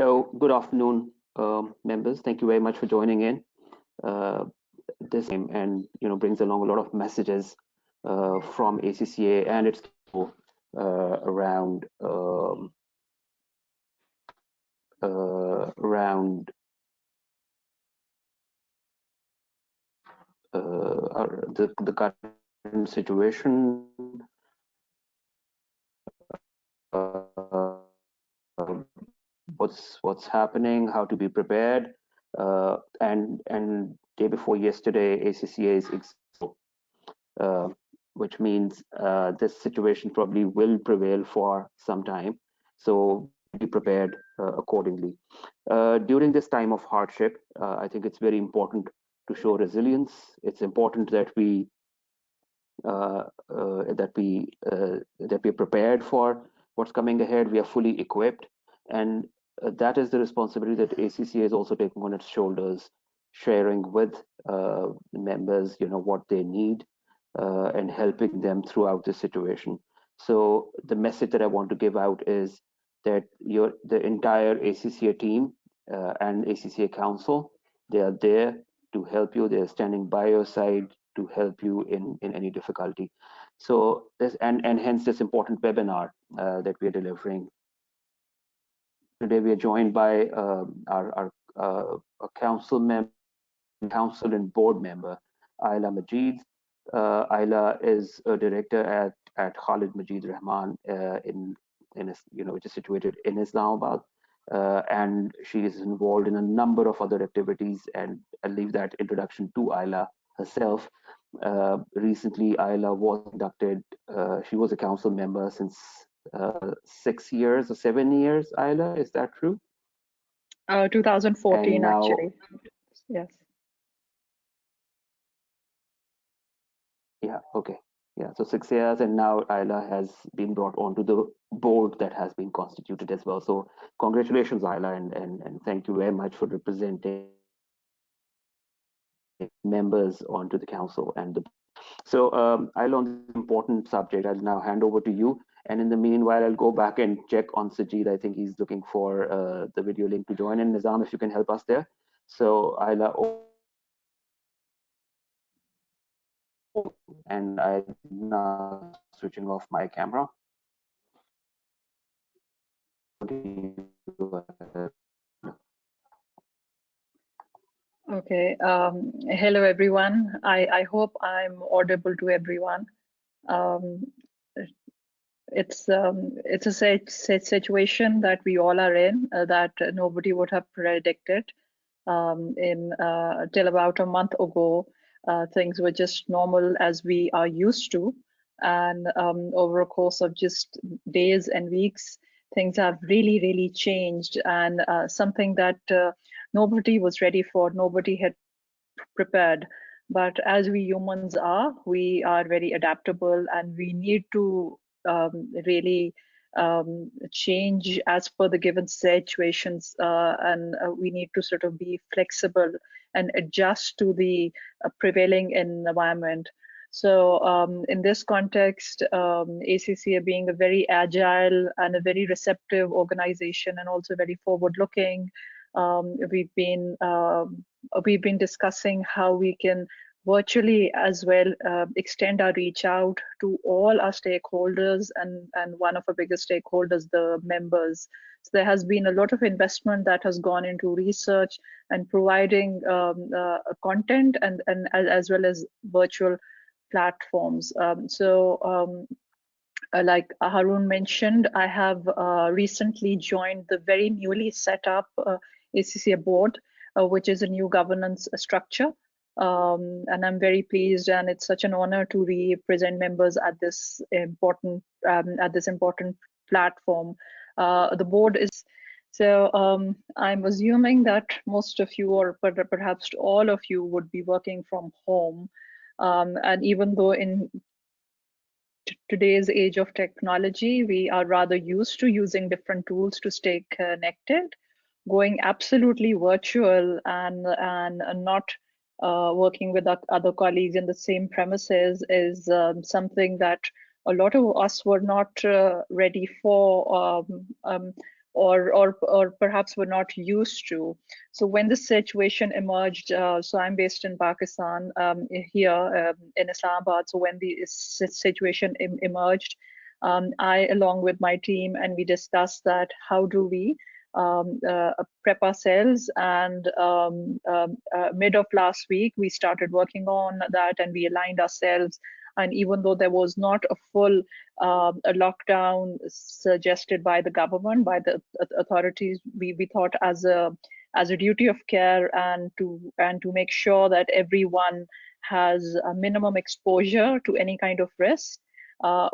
So good afternoon, members. Thank you very much for joining in. This game and brings along a lot of messages from ACCA and its around the current situation, what's happening, how to be prepared, and day before yesterday, ACCA's which means this situation probably will prevail for some time. So be prepared accordingly. During this time of hardship, I think it's very important to show resilience. It's important that we that we're prepared for what's coming ahead. We are fully equipped, and that is the responsibility that ACCA is also taking on its shoulders, sharing with members, what they need, and helping them throughout this situation. So the message that I want to give out is that the entire ACCA team and ACCA Council, they are there to help you. They're standing by your side to help you in any difficulty. So this and hence this important webinar that we are delivering. Today we are joined by our council member, council and board member, Ayla Majid. Ayla is a director at Khalid Majid Rahman which is situated in Islamabad. And she is involved in a number of other activities, and I'll leave that introduction to Ayla herself. Recently, Ayla was inducted, she was a council member since 6 years or 7 years, Ayla, is that true? 2014, now, actually, yes. Yeah, okay. Yeah, so 6 years, and now Ayla has been brought onto the board that has been constituted as well. So congratulations, Ayla, and thank you very much for representing members onto the council and the. So Ayla, on this important subject, I'll now hand over to you. And in the meanwhile, I'll go back and check on Sajid. I think he's looking for the video link to join. And Nizam, if you can help us there. So Ayla, and I'm now switching off my camera. Okay. Hello, everyone. I hope I'm audible to everyone. It's a situation that we all are in that nobody would have predicted. Till about a month ago, things were just normal as we are used to, and over a course of just days and weeks, things have really changed, and something that nobody was ready for, nobody had prepared. But as we humans are, we are very adaptable, and we need to really change as per the given situations, and we need to sort of be flexible and adjust to the prevailing environment. So in this context, ACCA being a very agile and a very receptive organization, and also very forward-looking, we've been discussing how we can virtually as well extend our reach out to all our stakeholders, and one of our biggest stakeholders, the members. So there has been a lot of investment that has gone into research and providing content, and as well as virtual platforms. Like Harun mentioned, I have recently joined the very newly set up ACCA board, which is a new governance structure. And I'm very pleased, and it's such an honor to represent members at this important platform. The board is I'm assuming that most of you, or perhaps all of you, would be working from home. And even though in today's age of technology, we are rather used to using different tools to stay connected, going absolutely virtual and not working with other colleagues in the same premises is something that a lot of us were not ready for. or perhaps were not used to. So when the situation emerged, so I'm based in Pakistan, here in Islamabad. So when the situation emerged, I, along with my team, and we discussed that how do we prep ourselves. And mid of last week, we started working on that, and we aligned ourselves. And even though there was not a full a lockdown suggested by the government, by the authorities, we thought as a duty of care, and to make sure that everyone has a minimum exposure to any kind of risk.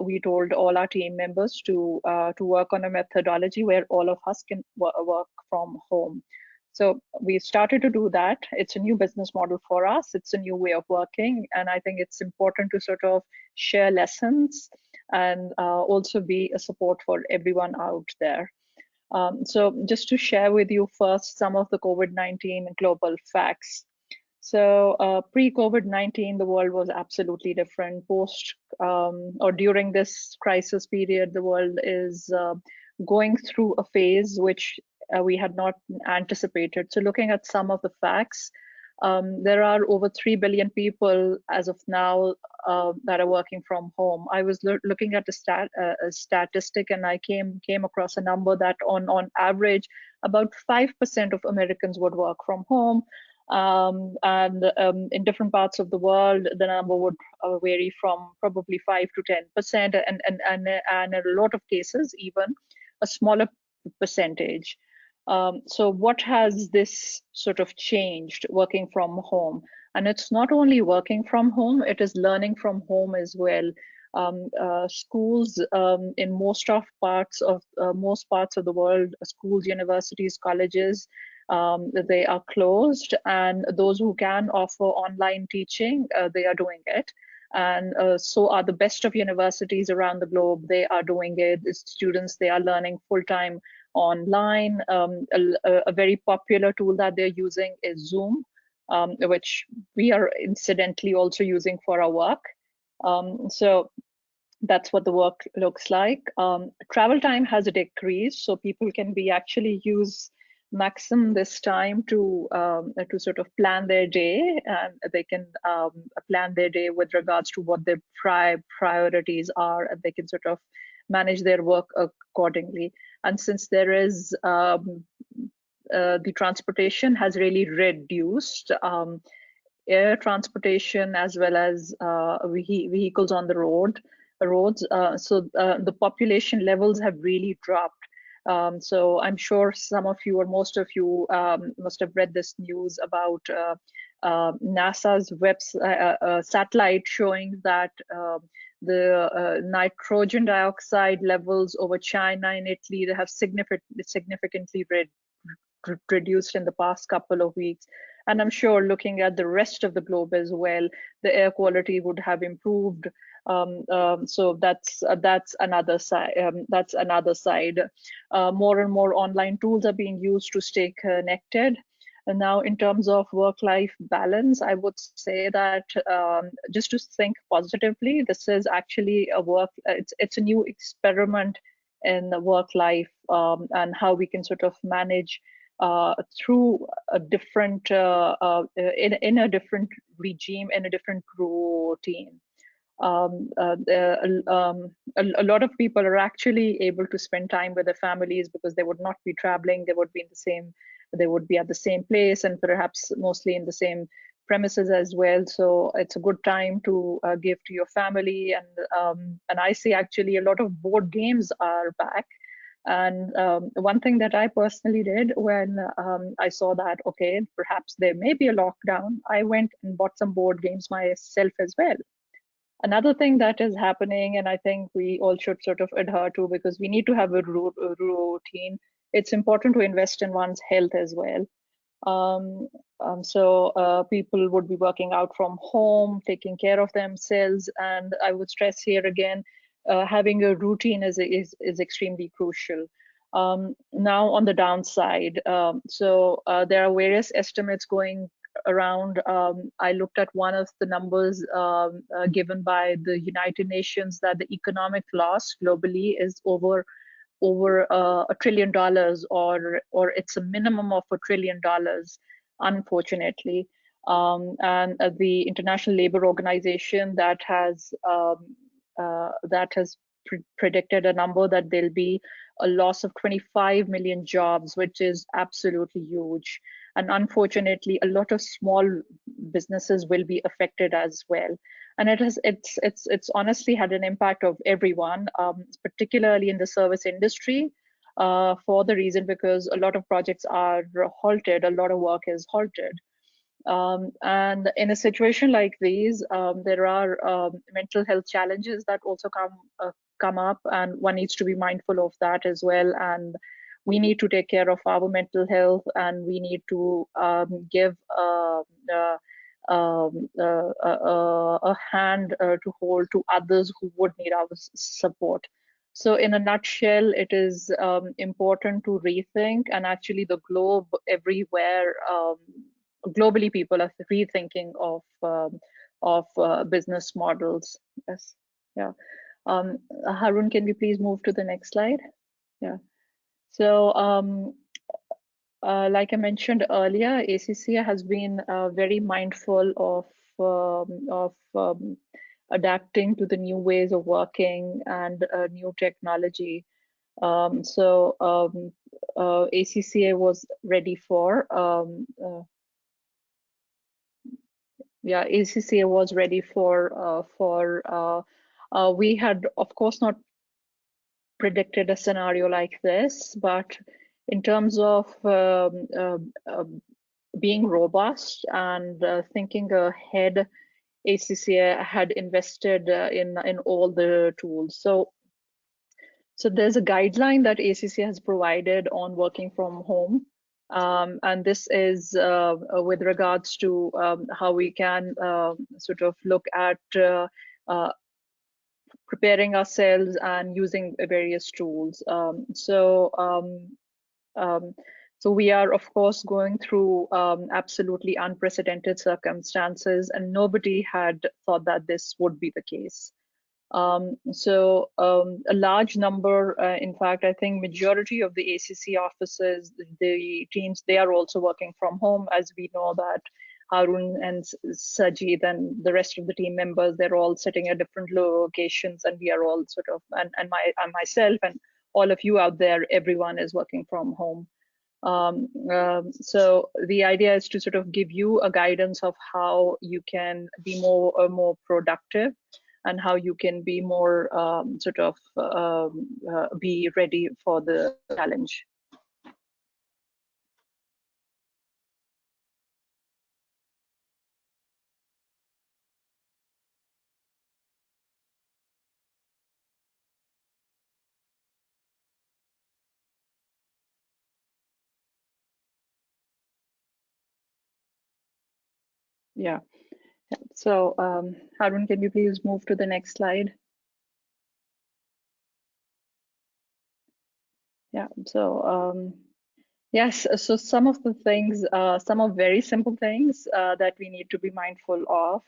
We told all our team members to work on a methodology where all of us can work from home. So we started to do that. It's a new business model for us. It's a new way of working, and I think it's important to sort of share lessons and also be a support for everyone out there. So just to share with you first some of the COVID-19 global facts. So pre-COVID-19, the world was absolutely different. Post or during this crisis period, the world is going through a phase which we had not anticipated. So looking at some of the facts, there are over 3 billion people as of now that are working from home. I was looking at a statistic, and I came across a number that on average, about 5% of Americans would work from home. And in different parts of the world, the number would vary from probably 5 to 10%, and in a lot of cases, even a smaller percentage. So what has this sort of changed working from home? And it's not only working from home, it is learning from home as well. Schools in most parts of the world, schools, universities, colleges, they are closed, and those who can offer online teaching, they are doing it. And so are the best of universities around the globe. They are doing it. The students, they are learning full time online. A very popular tool that they're using is Zoom, which we are incidentally also using for our work. So that's what the work looks like. Travel time has decreased, so people can be actually use maximum this time to sort of plan their day, and they can plan their day with regards to what their priorities are, and they can sort of manage their work accordingly. And since there is the transportation has really reduced, air transportation as well as vehicles on the roads. So the population levels have really dropped. So I'm sure some of you or most of you must have read this news about NASA's satellite showing that the nitrogen dioxide levels over China and Italy, they have significantly reduced in the past couple of weeks. And I'm sure looking at the rest of the globe as well, the air quality would have improved. So that's another side. That's another side. More and more online tools are being used to stay connected. And now, in terms of work-life balance, I would say that just to think positively, this is actually a work. It's a new experiment in the work life, and how we can sort of manage through a different in a different regime, in a different routine. A lot of people are actually able to spend time with their families because they would not be traveling. They would be at the same place, and perhaps mostly in the same premises as well. So it's a good time to give to your family. And I see actually a lot of board games are back. And one thing that I personally did when I saw that, okay, perhaps there may be a lockdown, I went and bought some board games myself as well. Another thing that is happening, and I think we all should sort of adhere to, because we need to have a routine, it's important to invest in one's health as well. So people would be working out from home, taking care of themselves, and I would stress here again, having a routine is extremely crucial. Now on the downside, so there are various estimates going around. I looked at one of the numbers given by the United Nations, that the economic loss globally is over over $1 trillion, or it's a minimum of $1 trillion, unfortunately. And the International Labour Organization that has predicted a number that there'll be a loss of 25 million jobs, which is absolutely huge. And unfortunately, a lot of small businesses will be affected as well. And it's honestly had an impact of everyone, particularly in the service industry, for the reason because a lot of projects are halted, a lot of work is halted. And in a situation like these, there are mental health challenges that also come up, and one needs to be mindful of that as well. And we need to take care of our mental health, and we need to give a hand to hold to others who would need our support. So, in a nutshell, it is important to rethink, and actually, the globe everywhere. Globally, people are rethinking of business models. Yes, yeah. Harun, can we please move to the next slide? Yeah. So, like I mentioned earlier, ACCA has been very mindful of adapting to the new ways of working and new technology. ACCA was ready for yeah, ACCA was ready we had of course not predicted a scenario like this, but in terms of being robust and thinking ahead, ACCA had invested in all the tools. So there's a guideline that ACCA has provided on working from home. And this is with regards to how we can sort of look at uh, preparing ourselves and using various tools. So we are, of course, going through absolutely unprecedented circumstances, and nobody had thought that this would be the case. A large number, in fact, I think majority of the ACC offices, the teams, they are also working from home, as we know that Harun and Sajid and the rest of the team members, they're all sitting at different locations, and we are all sort of, and myself and all of you out there, everyone is working from home. So the idea is to sort of give you a guidance of how you can be more productive, and how you can be more be ready for the challenge. Yeah. So Harun, can you please move to the next slide? Yeah. So yes. So some of the things, some of very simple things that we need to be mindful of.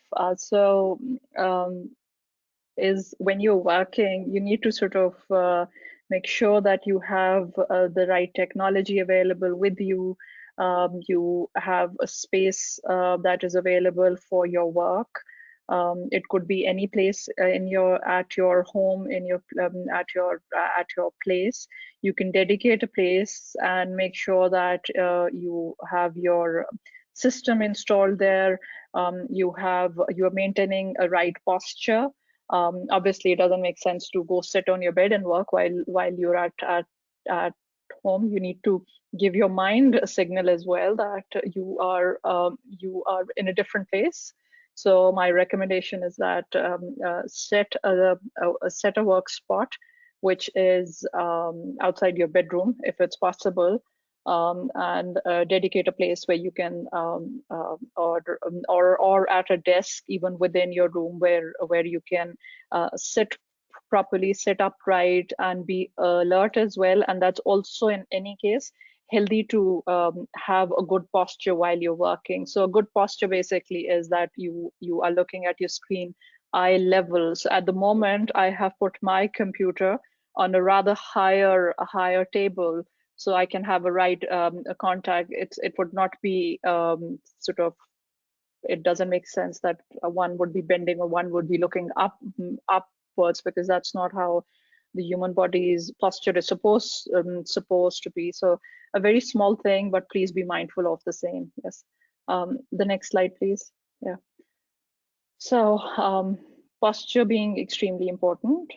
Is when you're working, you need to sort of make sure that you have the right technology available with you. You have a space that is available for your work. It could be any place at your home, at your place. You can dedicate a place and make sure that you have your system installed there. You are maintaining a right posture. Obviously, it doesn't make sense to go sit on your bed and work while you're at home. You need to give your mind a signal as well that you are in a different place. So my recommendation is that set a work spot which is outside your bedroom if it's possible, and dedicate a place where you can or at a desk even within your room where you can sit properly, sit upright, and be alert as well. And that's also in any case healthy to have a good posture while you're working. So a good posture basically is that you are looking at your screen eye level. So at the moment I have put my computer on a rather higher table, so I can have a right a contact. It would not be sort of, it doesn't make sense that one would be bending or one would be looking upwards, because that's not how the human body's posture is supposed to be. So a very small thing, but please be mindful of the same. Yes. The next slide, please. Yeah. So posture being extremely important.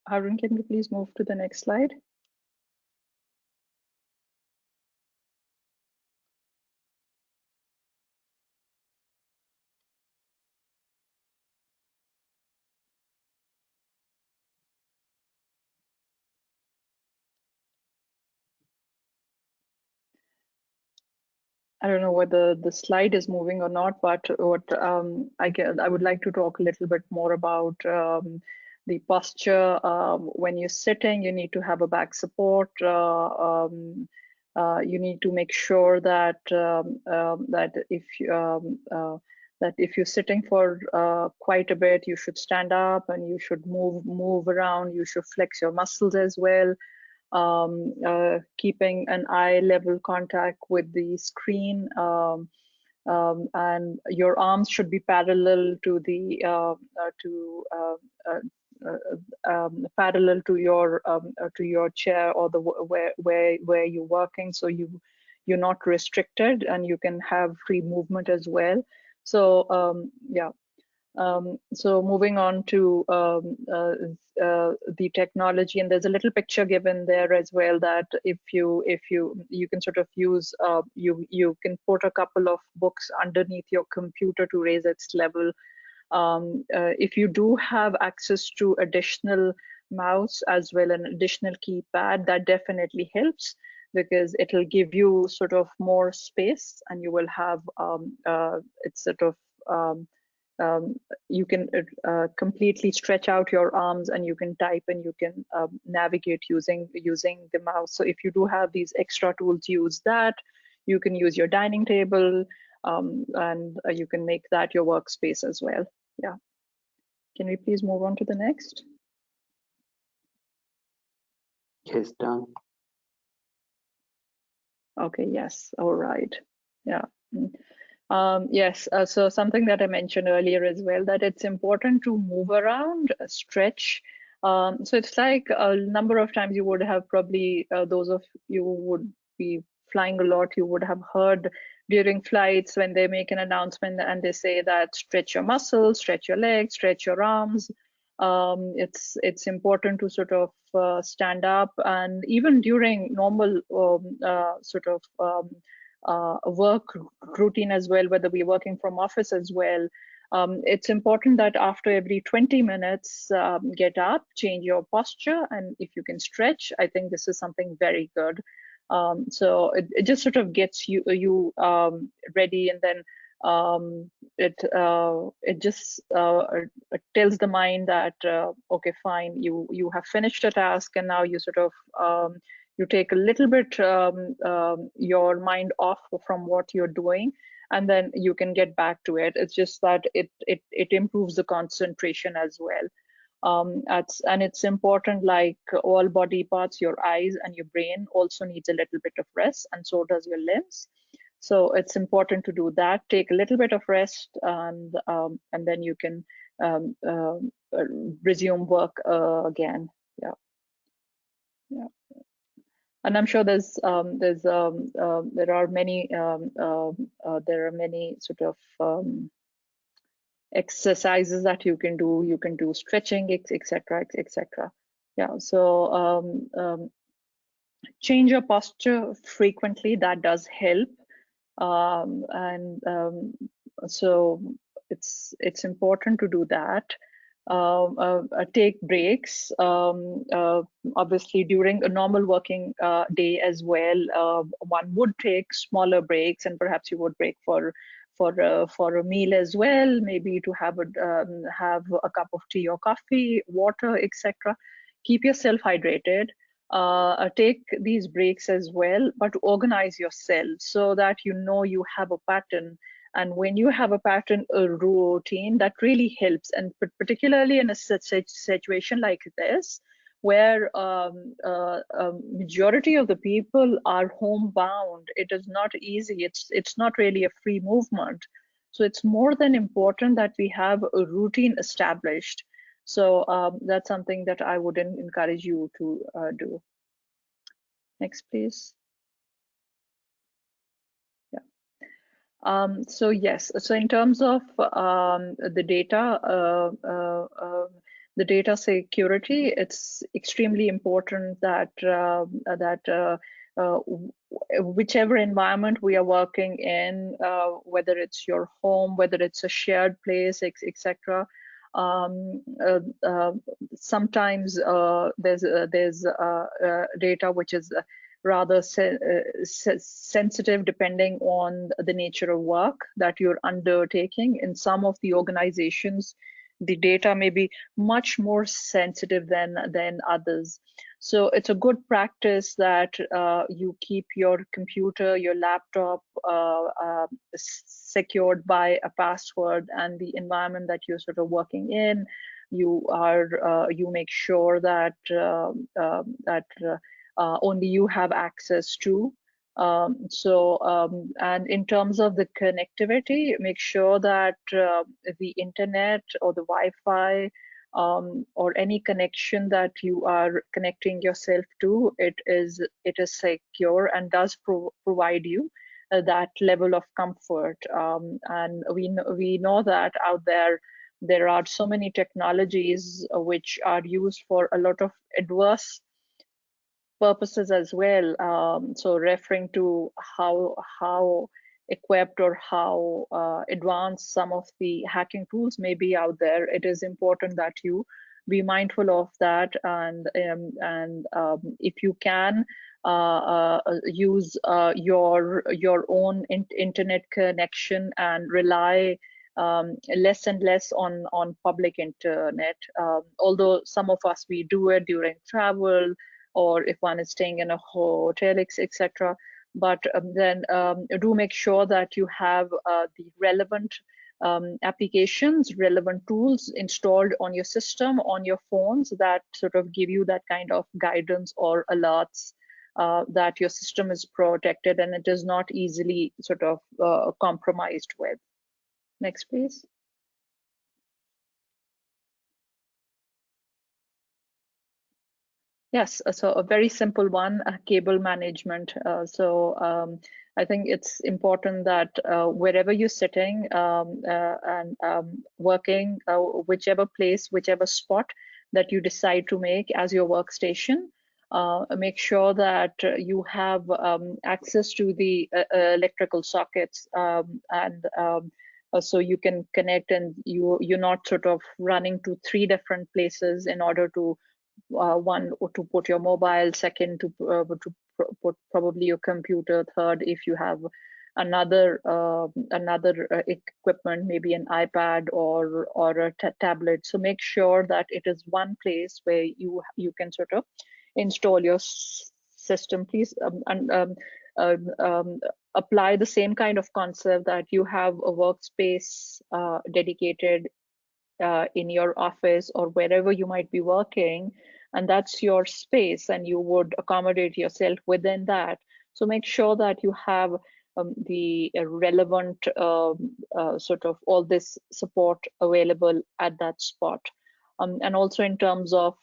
Harun, can you please move to the next slide? I don't know whether the slide is moving or not, but what I would like to talk a little bit more about the posture. When you're sitting, you need to have a back support. You need to make sure that that if you're sitting for quite a bit, you should stand up and you should move around. You should flex your muscles as well. Keeping an eye level contact with the screen, and your arms should be parallel to the parallel to your chair, or the where you're working, so you're not restricted and you can have free movement as well. So yeah. So moving on to the technology, and there's a little picture given there as well, that if you can sort of use you can put a couple of books underneath your computer to raise its level. If you do have access to additional mouse as well, an additional keypad, that definitely helps, because it'll give you sort of more space, and you will have it's sort of um, you can completely stretch out your arms, and you can type, and you can navigate using the mouse. So if you do have these extra tools, use that. You can use your dining table, and you can make that your workspace as well. Yeah. Can we please move on to the next? Yes, done. Okay, yes, all right. Yeah. Yes, so something that I mentioned earlier as well, that it's important to move around, stretch. So it's like a number of times you would have probably, those of you who would be flying a lot, you would have heard during flights when they make an announcement and they say that stretch your muscles, stretch your legs, stretch your arms. It's important to sort of stand up, and even during normal sort of work routine as well, whether we're working from office as well. It's important that after every 20 minutes, get up, change your posture, and if you can stretch, I think this is something very good. So it just sort of gets you ready, and then it just it tells the mind that okay, fine, you have finished a task, and now you sort of you take a little bit your mind off from what you're doing, and then you can get back to it. It's just that it improves the concentration as well. And it's important, like all body parts, your eyes and your brain also needs a little bit of rest, and so does your limbs. So it's important to do that. Take a little bit of rest, and then you can um, uh, resume work again. Yeah, yeah. And I'm sure there are many sort of exercises that you can do. You can do stretching, etc., etc. Yeah. So change your posture frequently. That does help. And so it's important to do that. Take breaks, obviously during a normal working day as well. One would take smaller breaks, and perhaps you would break for a meal as well, maybe to have a cup of tea or coffee, water, etc. Keep yourself hydrated. take these breaks as well, but organize yourself so that you know you have a pattern. And when you have a pattern, a routine, that really helps. And particularly in a such situation like this, where majority of the people are homebound, it is not easy. It's not really a free movement. So it's more than important that we have a routine established. So that's something that I would encourage you to do. Next, please. Yeah. So yes, so in terms of the data security, it's extremely important that whichever environment we are working in, whether it's your home, whether it's a shared place, etc. Um, uh, uh, Sometimes there's data which is rather sensitive depending on the nature of work that you're undertaking. In some of the organizations, the data may be much more sensitive than others. So it's a good practice that you keep your computer, your laptop secured by a password, and the environment that you're sort of working in. You make sure that only you have access to. And in terms of the connectivity, make sure that the internet or the Wi-Fi or any connection that you are connecting yourself to, it is secure and does provide you that level of comfort. And we know that out there are so many technologies which are used for a lot of adverse purposes as well. So referring to how equipped or how advanced some of the hacking tools may be out there, it is important that you be mindful of that. And if you can use your own internet connection and rely less and less on public internet. Although some of us, we do it during travel, or if one is staying in a hotel, etc. But then do make sure that you have the relevant applications, relevant tools installed on your system, on your phones, that sort of give you that kind of guidance or alerts that your system is protected and it is not easily sort of compromised with. Next, please. Yes, so a very simple one, cable management. I think it's important that wherever you're sitting and working, whichever place, whichever spot that you decide to make as your workstation, make sure that you have access to the electrical sockets, and so you can connect, and you're not sort of running to three different places in order to one, to put your mobile, second to put probably your computer, third if you have another equipment, maybe an iPad or a tablet. So make sure that it is one place where you can sort of install your system, please. Apply the same kind of concept that you have a workspace dedicated in your office or wherever you might be working, and that's your space, and you would accommodate yourself within that. So make sure that you have the relevant sort of all this support available at that spot. And also in terms of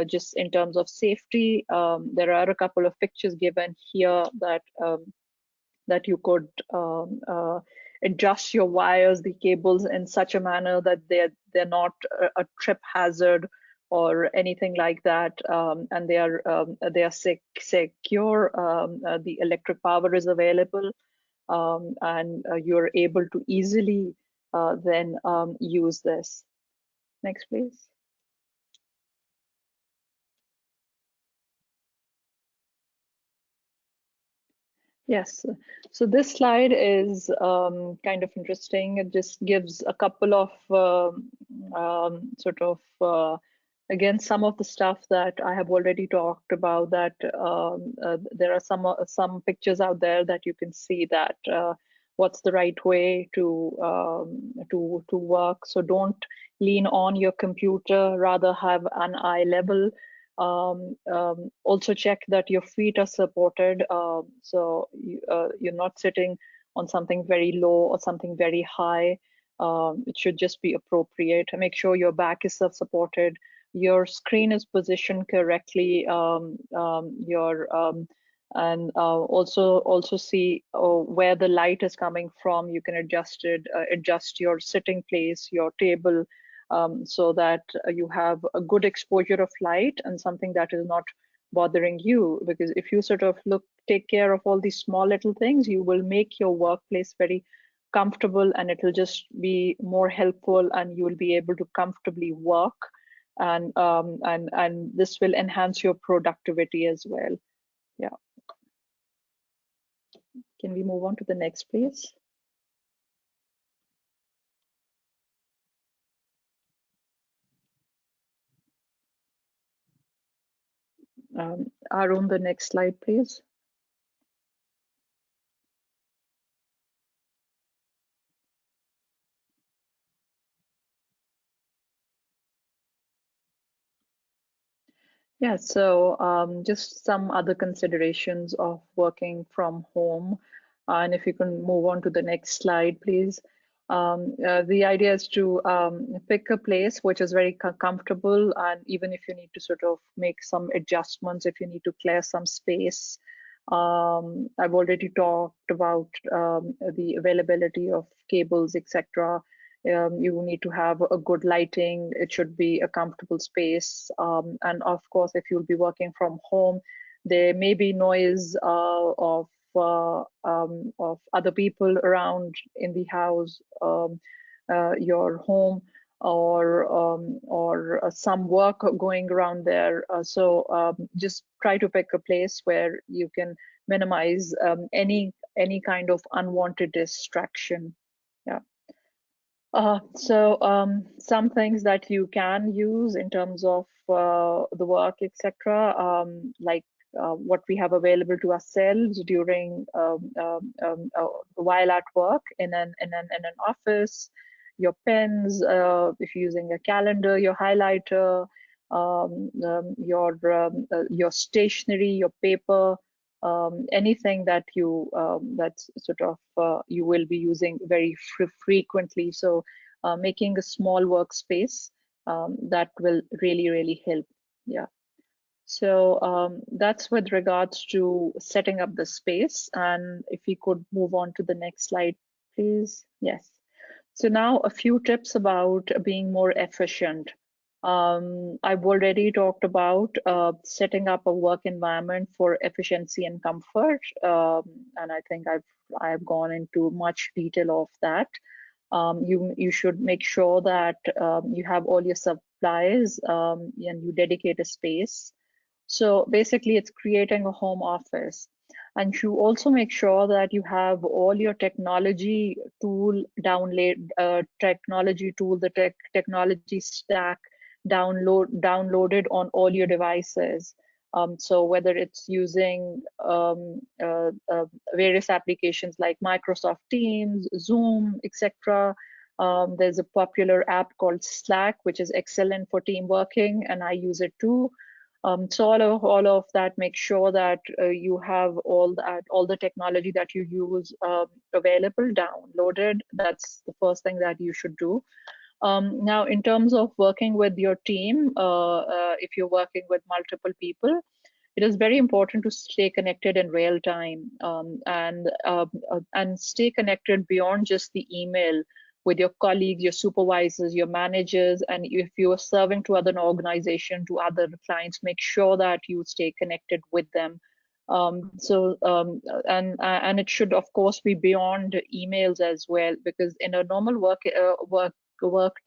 just in terms of safety, there are a couple of pictures given here that you could adjust your wires, the cables in such a manner that they're not a trip hazard or anything like that, and they are secure. The electric power is available, and you're able to easily then use this. Next, please. Yes, so this slide is kind of interesting. It just gives a couple of sort of Again, some of the stuff that I have already talked about, that there are some pictures out there that you can see that what's the right way to work. So don't lean on your computer, rather have an eye level. Also check that your feet are supported, so you're not sitting on something very low or something very high. It should just be appropriate. Make sure your back is self-supported, your screen is positioned correctly, your and also see where the light is coming from. You can adjust your sitting place, your table, so that you have a good exposure of light and something that is not bothering you. Because if you sort of take care of all these small little things, you will make your workplace very comfortable, and it will just be more helpful, and you will be able to comfortably work, and this will enhance your productivity as well. Yeah. Can we move on to the next, please? Arun, the next slide, please. Yeah, so just some other considerations of working from home. And if you can move on to the next slide, please. The idea is to pick a place which is very comfortable, and even if you need to sort of make some adjustments, if you need to clear some space. I've already talked about the availability of cables, etc. You need to have a good lighting. It should be a comfortable space. And of course, if you'll be working from home, there may be noise of other people around in the house, your home, or some work going around there. So just try to pick a place where you can minimize any kind of unwanted distraction. Yeah. Some things that you can use in terms of the work, etc., like what we have available to ourselves during while at work in an office, your pens, if you're using a calendar, your highlighter, your stationery, your paper, anything that that's sort of you will be using very frequently. So making a small workspace, that will really help. Yeah. So that's with regards to setting up the space. And if we could move on to the next slide, please. Yes. So now a few tips about being more efficient. I've already talked about setting up a work environment for efficiency and comfort, and I think I've gone into much detail of that. You should make sure that you have all your supplies, and you dedicate a space. So basically, it's creating a home office. And you also make sure that you have all your technology tool, the technology stack downloaded on all your devices. So whether it's using various applications like Microsoft Teams, Zoom, etc. There's a popular app called Slack, which is excellent for team working, and I use it too. So all of that, make sure that you have all the technology that you use available, downloaded. That's the first thing that you should do. Now, in terms of working with your team, if you're working with multiple people, it is very important to stay connected in real time, and stay connected beyond just the email with your colleagues, your supervisors, your managers, and if you are serving to other organization, to other clients, make sure that you stay connected with them. And it should of course be beyond emails as well, because in a normal work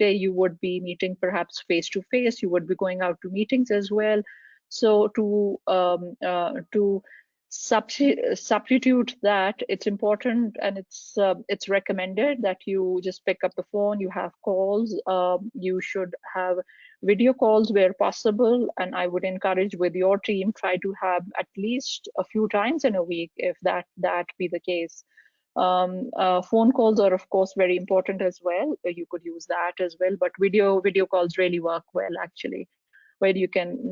day, you would be meeting perhaps face to face, you would be going out to meetings as well. So to substitute that, it's important and it's recommended that you just pick up the phone, you have calls, you should have video calls where possible, and I would encourage with your team, try to have at least a few times in a week if that be the case. Phone calls are of course very important as well. You could use that as well, but video calls really work well actually, where you can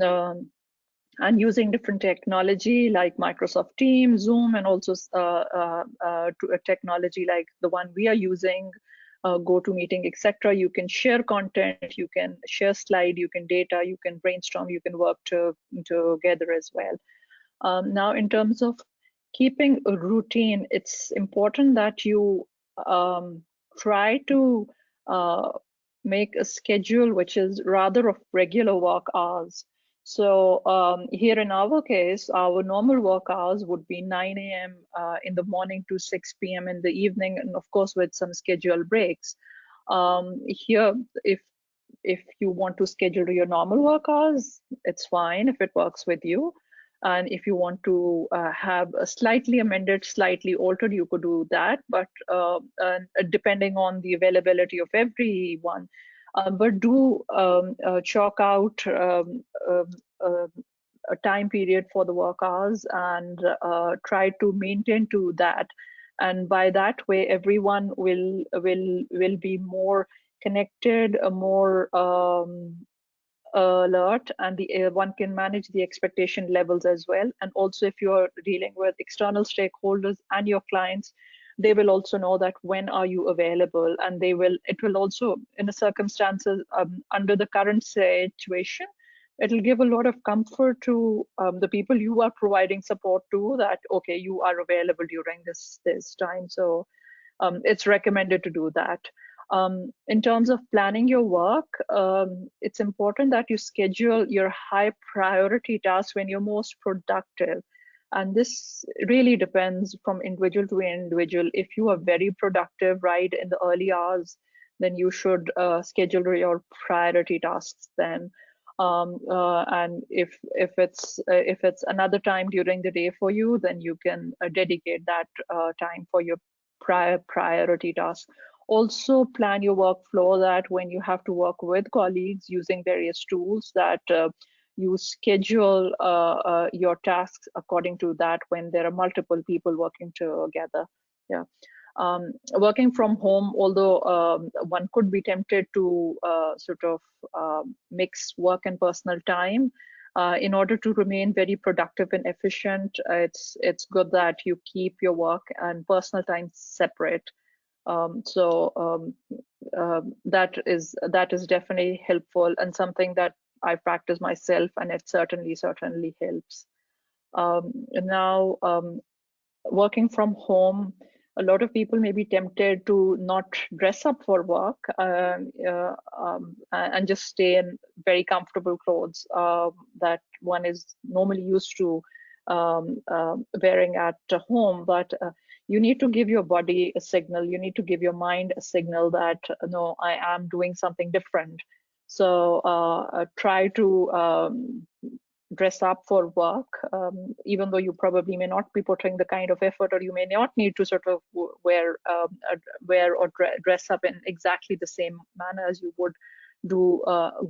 and using different technology like Microsoft Teams, Zoom, and also technology like the one we are using, GoToMeeting, etc. You can share content, you can share slide, you can data, you can brainstorm, you can work together as well. Now, in terms of keeping a routine, it's important that you try to uh, make a schedule which is rather of regular work hours. So here in our case, our normal work hours would be 9 a.m. In the morning to 6 p.m. in the evening, and of course with some scheduled breaks. Here, if you want to schedule your normal work hours, it's fine if it works with you. And if you want to have a slightly amended, slightly altered, you could do that, but depending on the availability of everyone. But do chalk out uh, a time period for the work hours and try to maintain to that. And by that way, everyone will be more connected, more alert, and the one can manage the expectation levels as well. And also if you're dealing with external stakeholders and your clients, they will also know that when are you available, and it will also, in the circumstances under the current situation, it'll give a lot of comfort to the people you are providing support to, that okay, you are available during this time. So it's recommended to do that. In terms of planning your work, it's important that you schedule your high priority tasks when you're most productive. And this really depends from individual to individual. If you are very productive right in the early hours, then you should schedule your priority tasks then. And if it's another time during the day for you, then you can dedicate that time for your priority tasks. Also plan your workflow, that when you have to work with colleagues using various tools, that you schedule your tasks according to that when there are multiple people working together. Yeah. Working from home, although one could be tempted to sort of mix work and personal time, in order to remain very productive and efficient, it's good that you keep your work and personal time separate. That is definitely helpful, and something that I practice myself, and it certainly helps. Now, working from home, a lot of people may be tempted to not dress up for work, and just stay in very comfortable clothes that one is normally used to wearing at home. But you need to give your body a signal, you need to give your mind a signal that no, I am doing something different. So try to dress up for work, even though you probably may not be putting the kind of effort, or you may not need to sort of wear or dress up in exactly the same manner as you would do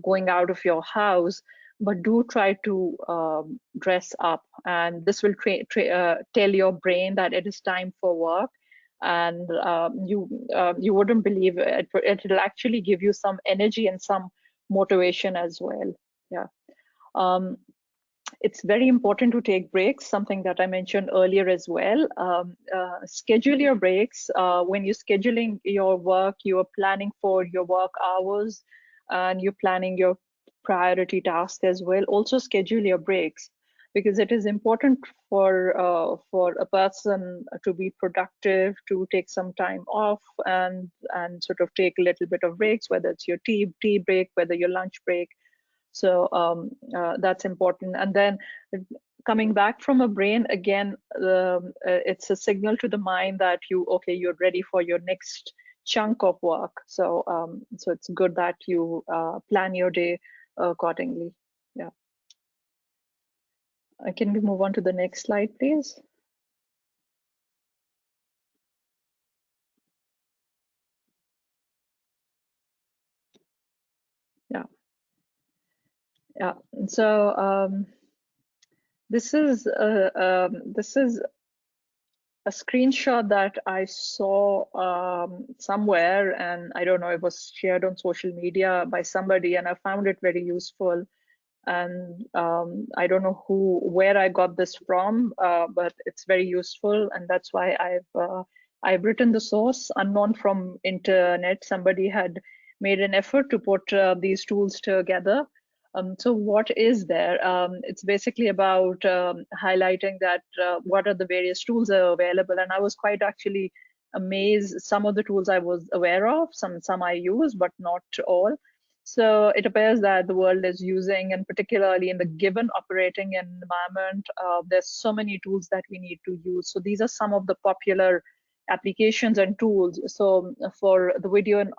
going out of your house. But do try to dress up, and this will tell your brain that it is time for work. And you wouldn't believe it'll actually give you some energy and some motivation as well. Yeah. um, it's very important to take breaks, something that I mentioned earlier as well. Schedule your breaks. When you're scheduling your work, you are planning for your work hours, and you're planning your priority task as well. Also schedule your breaks, because it is important for a person to be productive, to take some time off, and sort of take a little bit of breaks, whether it's your tea break, whether your lunch break. So that's important. And then coming back from a brain again, it's a signal to the mind that you're ready for your next chunk of work. So so it's good that you plan your day accordingly. Yeah. Can we move on to the next slide, please? Yeah, yeah. So this is a screenshot that I saw somewhere, and I don't know, it was shared on social media by somebody, and I found it very useful. And I don't know where I got this from, but it's very useful, and that's why I've written the source unknown from internet. Somebody had made an effort to put these tools together. So what is there? It's basically about highlighting that what are the various tools that are available, and I was quite actually amazed. Some of the tools I was aware of, some I use, but not all. So it appears that the world is using, and particularly in the given operating environment, there's so many tools that we need to use. So these are some of the popular applications and tools. So for the video and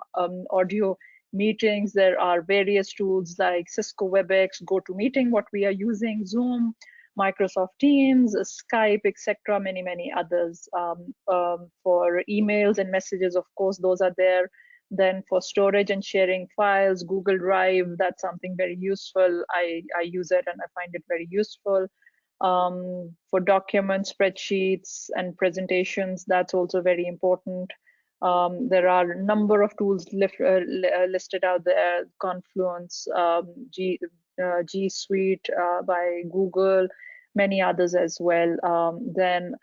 audio meetings, there are various tools like Cisco WebEx, GoToMeeting, what we are using, Zoom, Microsoft Teams, Skype, etc. Many others. For emails and messages, of course, those are there. Then for storage and sharing files, Google Drive, that's something very useful. I use it and I find it very useful. For documents, spreadsheets, and presentations, that's also very important. There are a number of tools listed out there: Confluence, G Suite by Google, many others as well. Then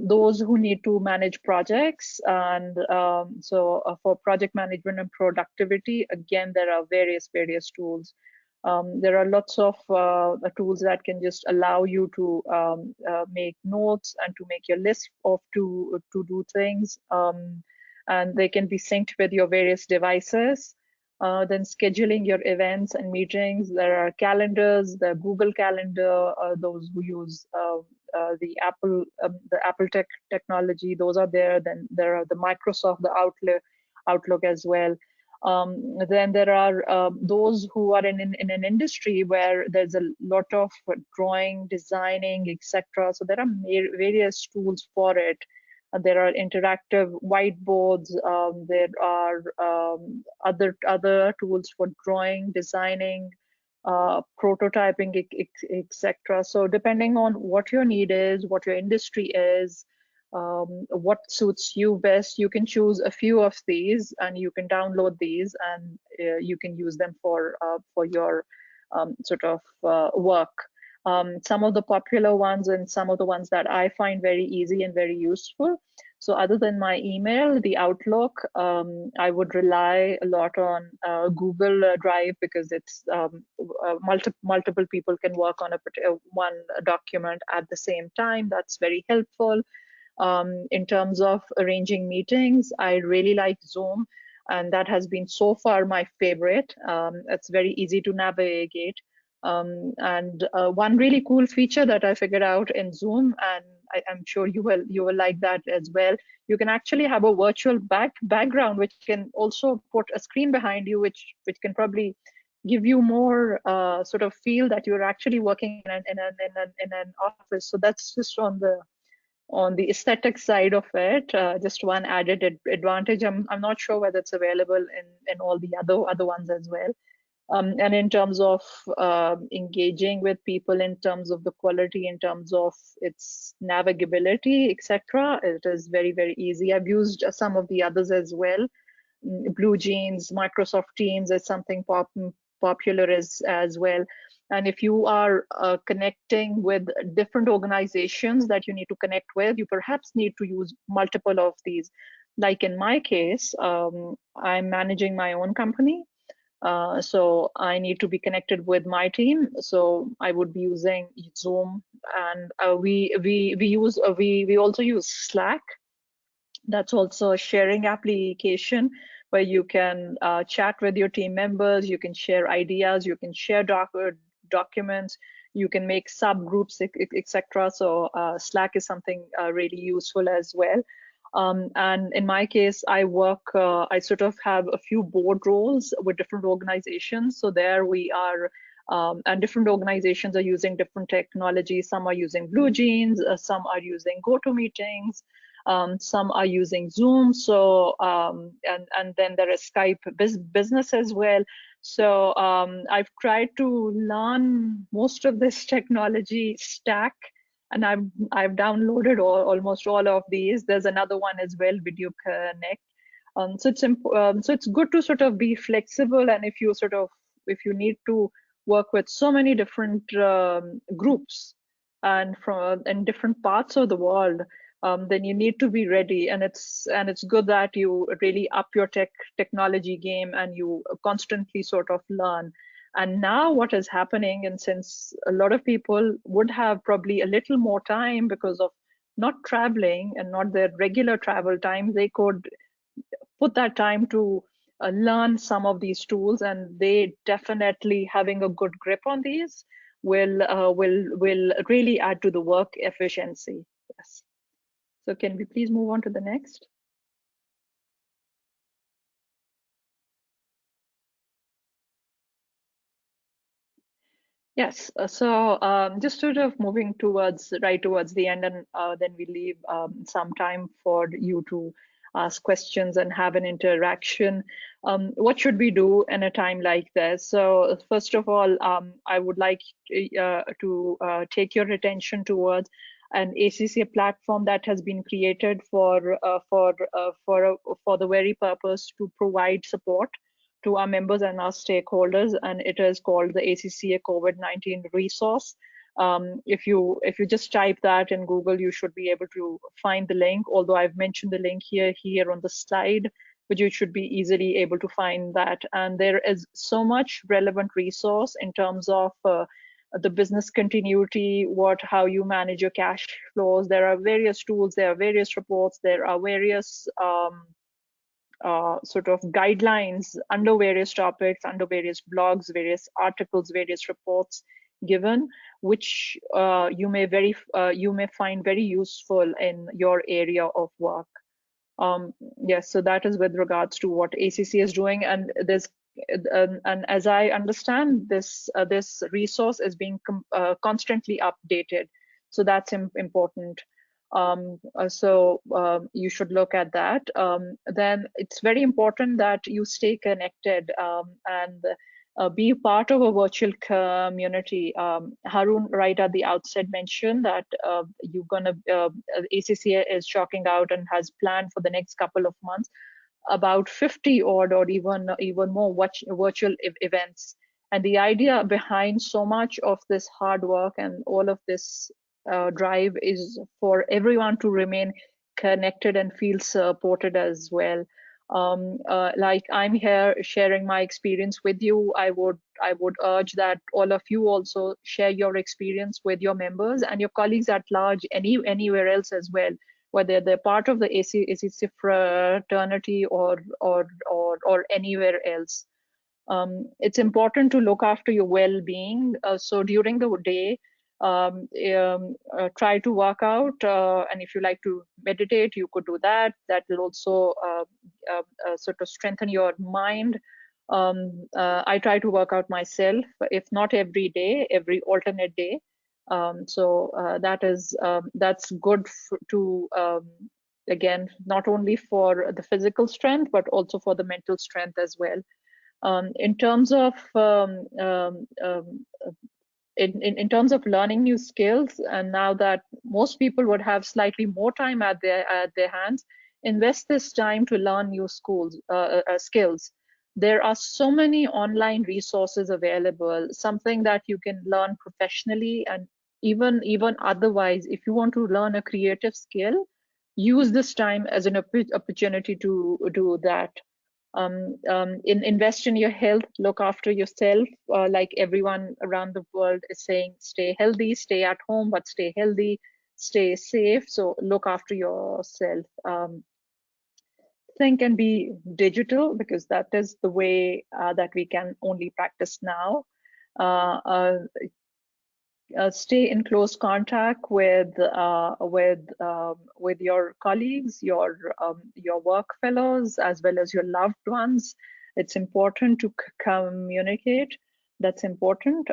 those who need to manage projects, and for project management and productivity, again, there are various tools. There are lots of tools that can just allow you to make notes and to make your list of to do things, and they can be synced with your various devices. Then scheduling your events and meetings. There are calendars, the Google Calendar, those who use the Apple technology, those are there. Then there are the Microsoft, the Outlook as well. Then there are those who are in an industry where there's a lot of drawing, designing, etc. So there are various tools for it. There are interactive whiteboards. There are other tools for drawing, designing, prototyping, etc. So depending on what your need is, what your industry is, what suits you best, you can choose a few of these, and you can download these, and you can use them for your sort of work. Some of the popular ones and some of the ones that I find very easy and very useful. So other than my email, the Outlook, I would rely a lot on Google Drive, because it's multiple people can work on one document at the same time. That's very helpful. In terms of arranging meetings, I really like Zoom, and that has been so far my favorite. It's very easy to navigate. And one really cool feature that I figured out in Zoom, and I'm sure you will like that as well. You can actually have a virtual background, which can also put a screen behind you, which can probably give you more sort of feel that you're actually working in an office. So that's just on the aesthetic side of it, just one added advantage. I'm not sure whether it's available in all the other ones as well. And in terms of engaging with people, in terms of the quality, in terms of its navigability, etc., it is very easy. I've used some of the others as well. Blue Jeans, Microsoft Teams is something popular as well. And if you are connecting with different organizations that you need to connect with, you perhaps need to use multiple of these. Like in my case, I'm managing my own company. So I need to be connected with my team. So I would be using Zoom, and we also use Slack. That's also a sharing application where you can chat with your team members, you can share ideas, you can share documents, you can make subgroups, etc. So Slack is something really useful as well. And in my case, I sort of have a few board roles with different organizations. So there we are And different organizations are using different technologies. Some are using Blue Jeans, some are using GoToMeetings, some are using Zoom. So and then there is Skype business as well. So I've tried to learn most of this technology stack, and I've downloaded almost all of these. There's another one as well, Video Connect. So it's good to sort of be flexible, and if you need to work with so many different groups and from in different parts of the world, then you need to be ready. And it's good that you really up your technology game and you constantly sort of learn. And now what is happening, and since a lot of people would have probably a little more time because of not traveling and not their regular travel time, they could put that time to learn some of these tools, and they definitely having a good grip on these will really add to the work efficiency. Yes. So can we please move on to the next? Yes, so just sort of moving right towards the end, and then we leave some time for you to ask questions and have an interaction. What should we do in a time like this? So first of all, I would like to take your attention towards an ACCA platform that has been created for the very purpose to provide support to our members and our stakeholders, and it is called the ACCA COVID-19 resource. If you just type that in Google, you should be able to find the link. Although I've mentioned the link here on the slide, but you should be easily able to find that. And there is so much relevant resource in terms of the business continuity, how you manage your cash flows. There are various tools, there are various reports, there are various sort of guidelines under various topics, under various blogs, various articles, various reports given, which you may find very useful in your area of work. Yes, so that is with regards to what ACC is doing, and as I understand, this resource is being constantly updated, so that's important. You should look at that. Then it's very important that you stay connected and be part of a virtual community. Harun, right at the outset, mentioned that ACCA is chalking out and has planned for the next couple of months about 50 odd or even more virtual events. And the idea behind so much of this hard work and all of this drive is for everyone to remain connected and feel supported as well. Like I'm here sharing my experience with you, I would urge that all of you also share your experience with your members and your colleagues at large, anywhere else as well, whether they're part of the ACC fraternity or anywhere else. It's important to look after your well-being. So during the day, try to work out, and if you like to meditate, you could do that. That will also sort of strengthen your mind. I try to work out myself, if not every day, every alternate day. That's good to again, not only for the physical strength but also for the mental strength as well. In terms of in terms of learning new skills, and now that most people would have slightly more time at their hands, invest this time to learn new skills. There are so many online resources available, something that you can learn professionally, and even otherwise, if you want to learn a creative skill, use this time as an opportunity to do that. Invest in your health, look after yourself. Like everyone around the world is saying, stay healthy, stay at home, but stay healthy, stay safe. So look after yourself. Think and be digital, because that is the way that we can only practice now. Uh, uh, Stay in close contact with your colleagues, your work fellows, as well as your loved ones. It's important to communicate. that's important.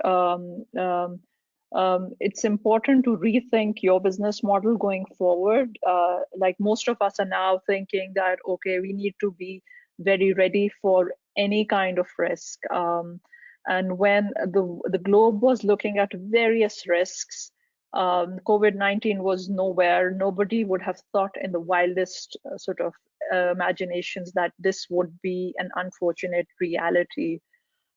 It's important to rethink your business model going forward. Like most of us are now thinking that, okay, we need to be very ready for any kind of risk. And when the globe was looking at various risks, COVID-19 was nowhere. Nobody would have thought in the wildest sort of imaginations that this would be an unfortunate reality.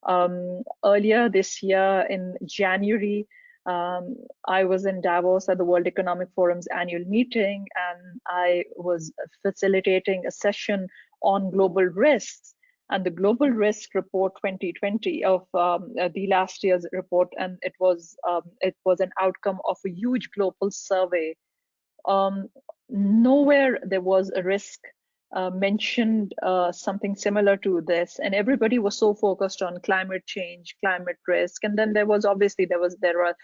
Earlier this year in January, I was in Davos at the World Economic Forum's annual meeting, and I was facilitating a session on global risks. And the Global Risk Report 2020 of the last year's report, and it was an outcome of a huge global survey. Nowhere there was a risk mentioned something similar to this, and everybody was so focused on climate change, climate risk, and then there was obviously there was the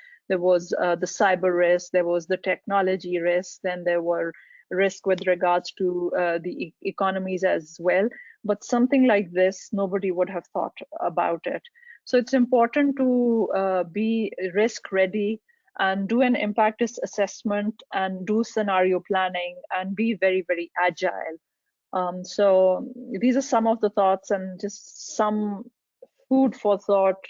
cyber risk, there was the technology risk, then there were risk with regards to the economies as well. But something like this, nobody would have thought about it. So it's important to be risk ready and do an impact assessment and do scenario planning and be very, very agile. So these are some of the thoughts and just some food for thought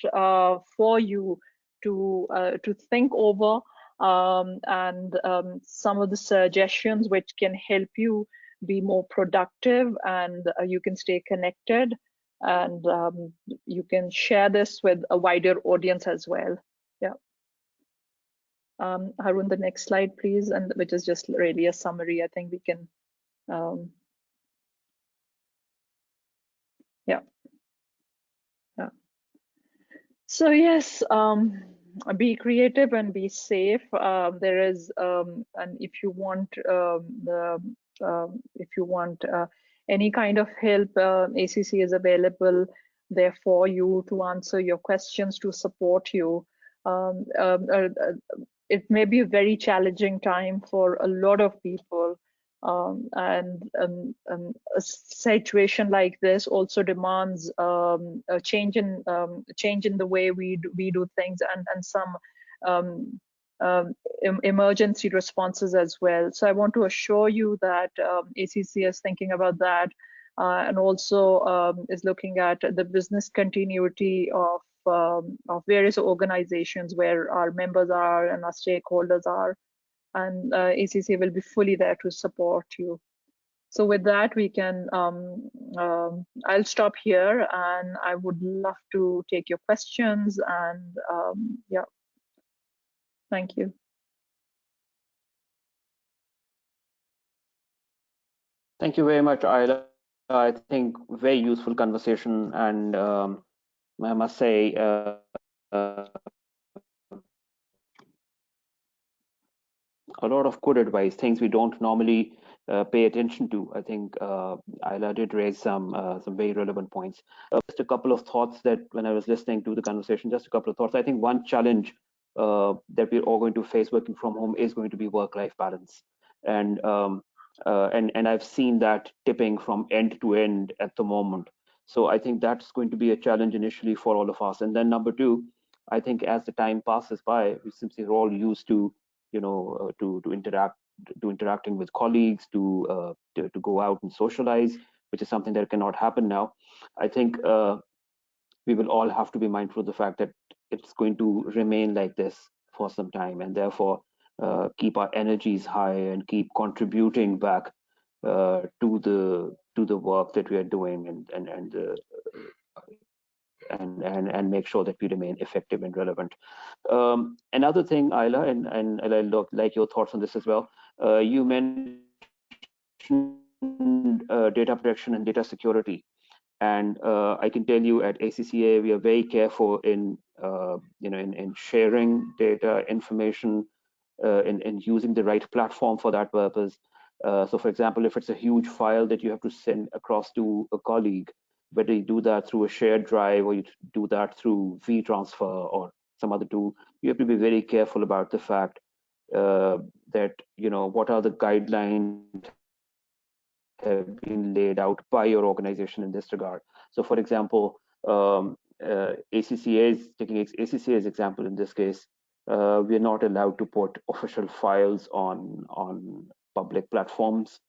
for you to think over, and some of the suggestions which can help you be more productive, and you can stay connected, and you can share this with a wider audience as well. Yeah. Harun, the next slide, please, and which is just really a summary. I think we can, um, yeah, yeah. So yes, be creative and be safe. There is, and if you want any kind of help, ACC is available there for you to answer your questions, to support you. Um, um, uh, uh, it may be a very challenging time for a lot of people. And a situation like this also demands a change in the way we do things, and some um, emergency responses as well. So I want to assure you that ACC is thinking about that, and also is looking at the business continuity of various organizations where our members are and our stakeholders are, and ACC will be fully there to support you. So with that, we can, I'll stop here, and I would love to take your questions, and yeah, thank you. Thank you very much, Ayla. I think very useful conversation, and I must say, a lot of good advice, things we don't normally pay attention to. I think Ayla did raise some very relevant points. Just a couple of thoughts that when I was listening to the conversation, just a couple of thoughts. I think one challenge that we're all going to face working from home is going to be work-life balance, and and I've seen that tipping from end to end at the moment. So I think that's going to be a challenge initially for all of us. And then number two, I think as the time passes by, we simply are all used to to interacting with colleagues, to go out and socialize, which is something that cannot happen now. I think we will all have to be mindful of the fact that it's going to remain like this for some time, and therefore keep our energies high and keep contributing back to the work that we are doing, and make sure that we remain effective and relevant. Another thing, Ayla, and I like your thoughts on this as well. You mentioned data protection and data security, and I can tell you at ACCA we are very careful in in sharing data information, in using the right platform for that purpose. So, for example, if it's a huge file that you have to send across to a colleague, whether you do that through a shared drive or you do that through vTransfer or some other tool, you have to be very careful about the fact that what are the guidelines have been laid out by your organization in this regard. So, for example, ACCA's, taking ACCA's example in this case, we are not allowed to put official files on public platforms,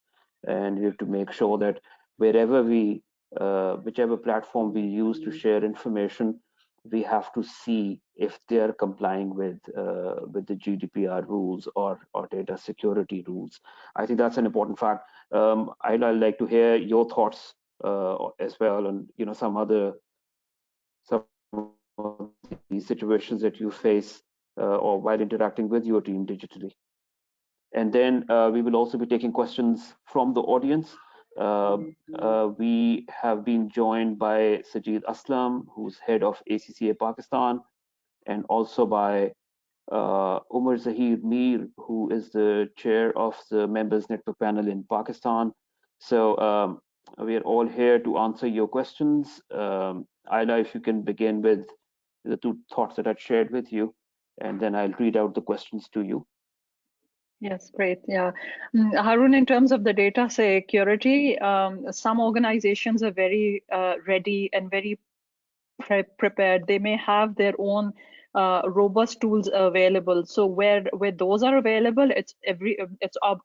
and we have to make sure that wherever we, whichever platform we use to share information, we have to see if they are complying with the GDPR rules or data security rules. I think that's an important fact. I'd like to hear your thoughts as well, and some of these situations that you face or while interacting with your team digitally. And then we will also be taking questions from the audience. We have been joined by Sajid Aslam, who's head of ACCA Pakistan, and also by Umar Zahir Mir, who is the chair of the Members Network Panel in Pakistan. So we are all here to answer your questions. Ayla, if you can begin with the two thoughts that I shared with you, and then I'll read out the questions to you. Yes, great. Yeah. Harun, in terms of the data security, some organizations are very ready and very prepared. They may have their own robust tools available. So where those are available, it's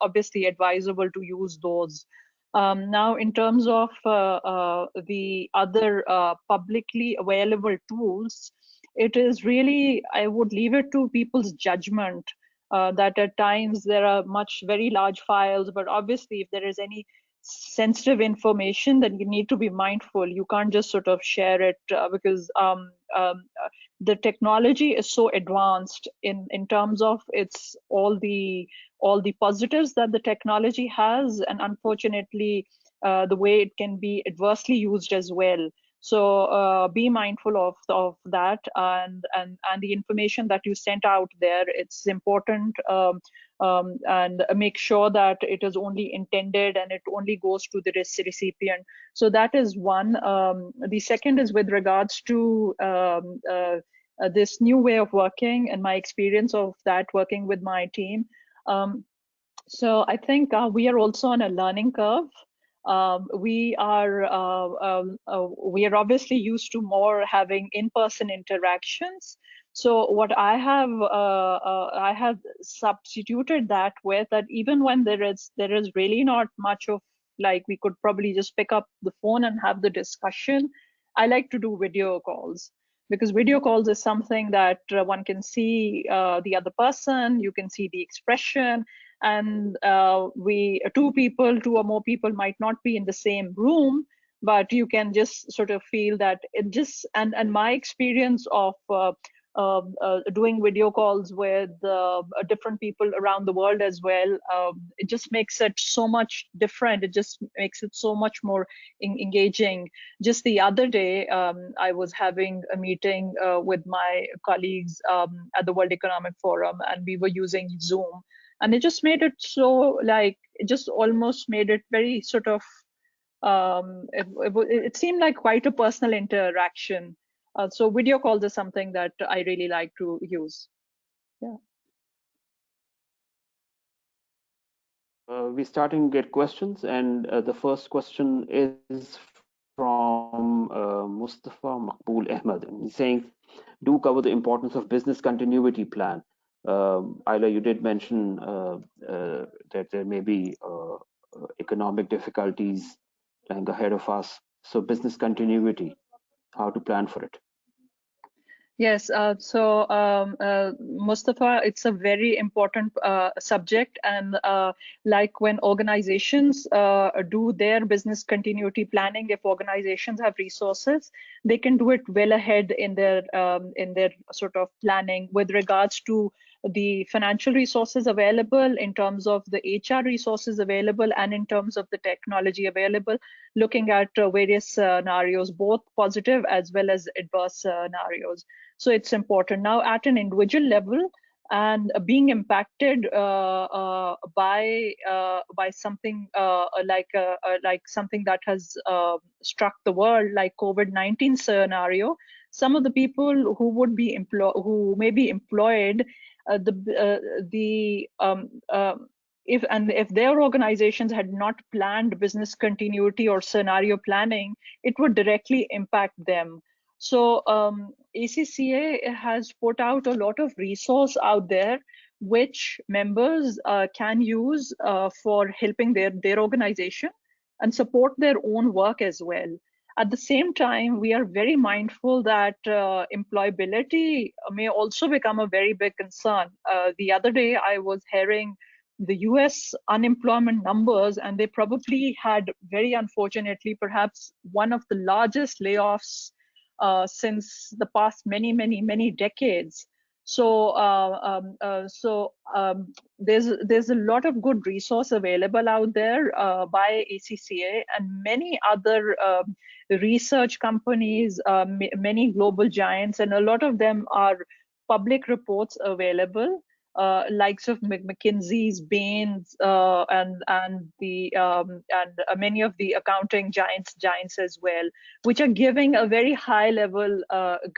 obviously advisable to use those. Now, in terms of the other publicly available tools, it is really, I would leave it to people's judgment. That at times there are very large files, but obviously if there is any sensitive information, then you need to be mindful. You can't just sort of share it because the technology is so advanced in terms of its all the positives that the technology has, and unfortunately the way it can be adversely used as well. So be mindful of that, and the information that you sent out there, it's important, and make sure that it is only intended and it only goes to the recipient. So that is one. The second is with regards to this new way of working and my experience of that working with my team. So I think we are also on a learning curve. We are obviously used to more having in-person interactions. So what I have substituted that with that, even when there is really not much of, like, we could probably just pick up the phone and have the discussion. I like to do video calls, because video calls is something that one can see the other person, you can see the expression, and two or more people might not be in the same room, but you can just sort of feel that it just, and my experience of doing video calls with different people around the world as well, it just makes it so much different. It just makes it so much more engaging. Just the other day, I was having a meeting with my colleagues at the World Economic Forum, and we were using Zoom, and it just made it so, like, it just almost made it very sort of it seemed like quite a personal interaction. So video calls is something that I really like to use. Yeah. We're starting to get questions, and the first question is from Mustafa Maqbool Ahmed, and he's saying, "Do cover the importance of business continuity plan." Ayla, you did mention that there may be economic difficulties lying ahead of us. So, business continuity, how to plan for it? Yes, Mustafa, it's a very important subject, and like when organizations do their business continuity planning, if organizations have resources, they can do it well ahead in their sort of planning with regards to the financial resources available, in terms of the HR resources available, and in terms of the technology available, looking at various scenarios, both positive as well as adverse scenarios. So it's important now at an individual level, and being impacted by something like something that has struck the world, like COVID-19 scenario. Some of the people who may be employed, if their organizations had not planned business continuity or scenario planning, it would directly impact them. So ACCA has put out a lot of resource out there which members can use for helping their organization and support their own work as well. At the same time, we are very mindful that employability may also become a very big concern. The other day, I was hearing the US unemployment numbers, and they probably had, very unfortunately, perhaps one of the largest layoffs since the past many decades. So there's a lot of good resource available out there by ACCA and many other research companies, many global giants, and a lot of them are public reports available. Likes of McKinsey's, Bain's, and the and many of the accounting giants as well, which are giving a very high level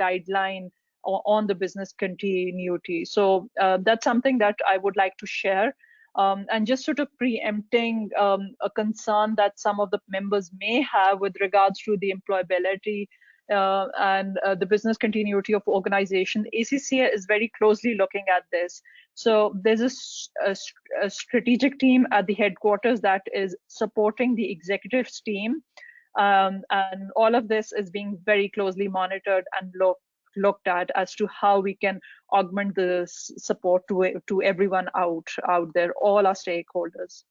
guideline on the business continuity. So that's something that I would like to share. And just sort of preempting a concern that some of the members may have with regards to the employability and the business continuity of organization, ACCA is very closely looking at this. So there's a strategic team at the headquarters that is supporting the executives team, and all of this is being very closely monitored and looked at as to how we can augment the support to everyone out there, all our stakeholders.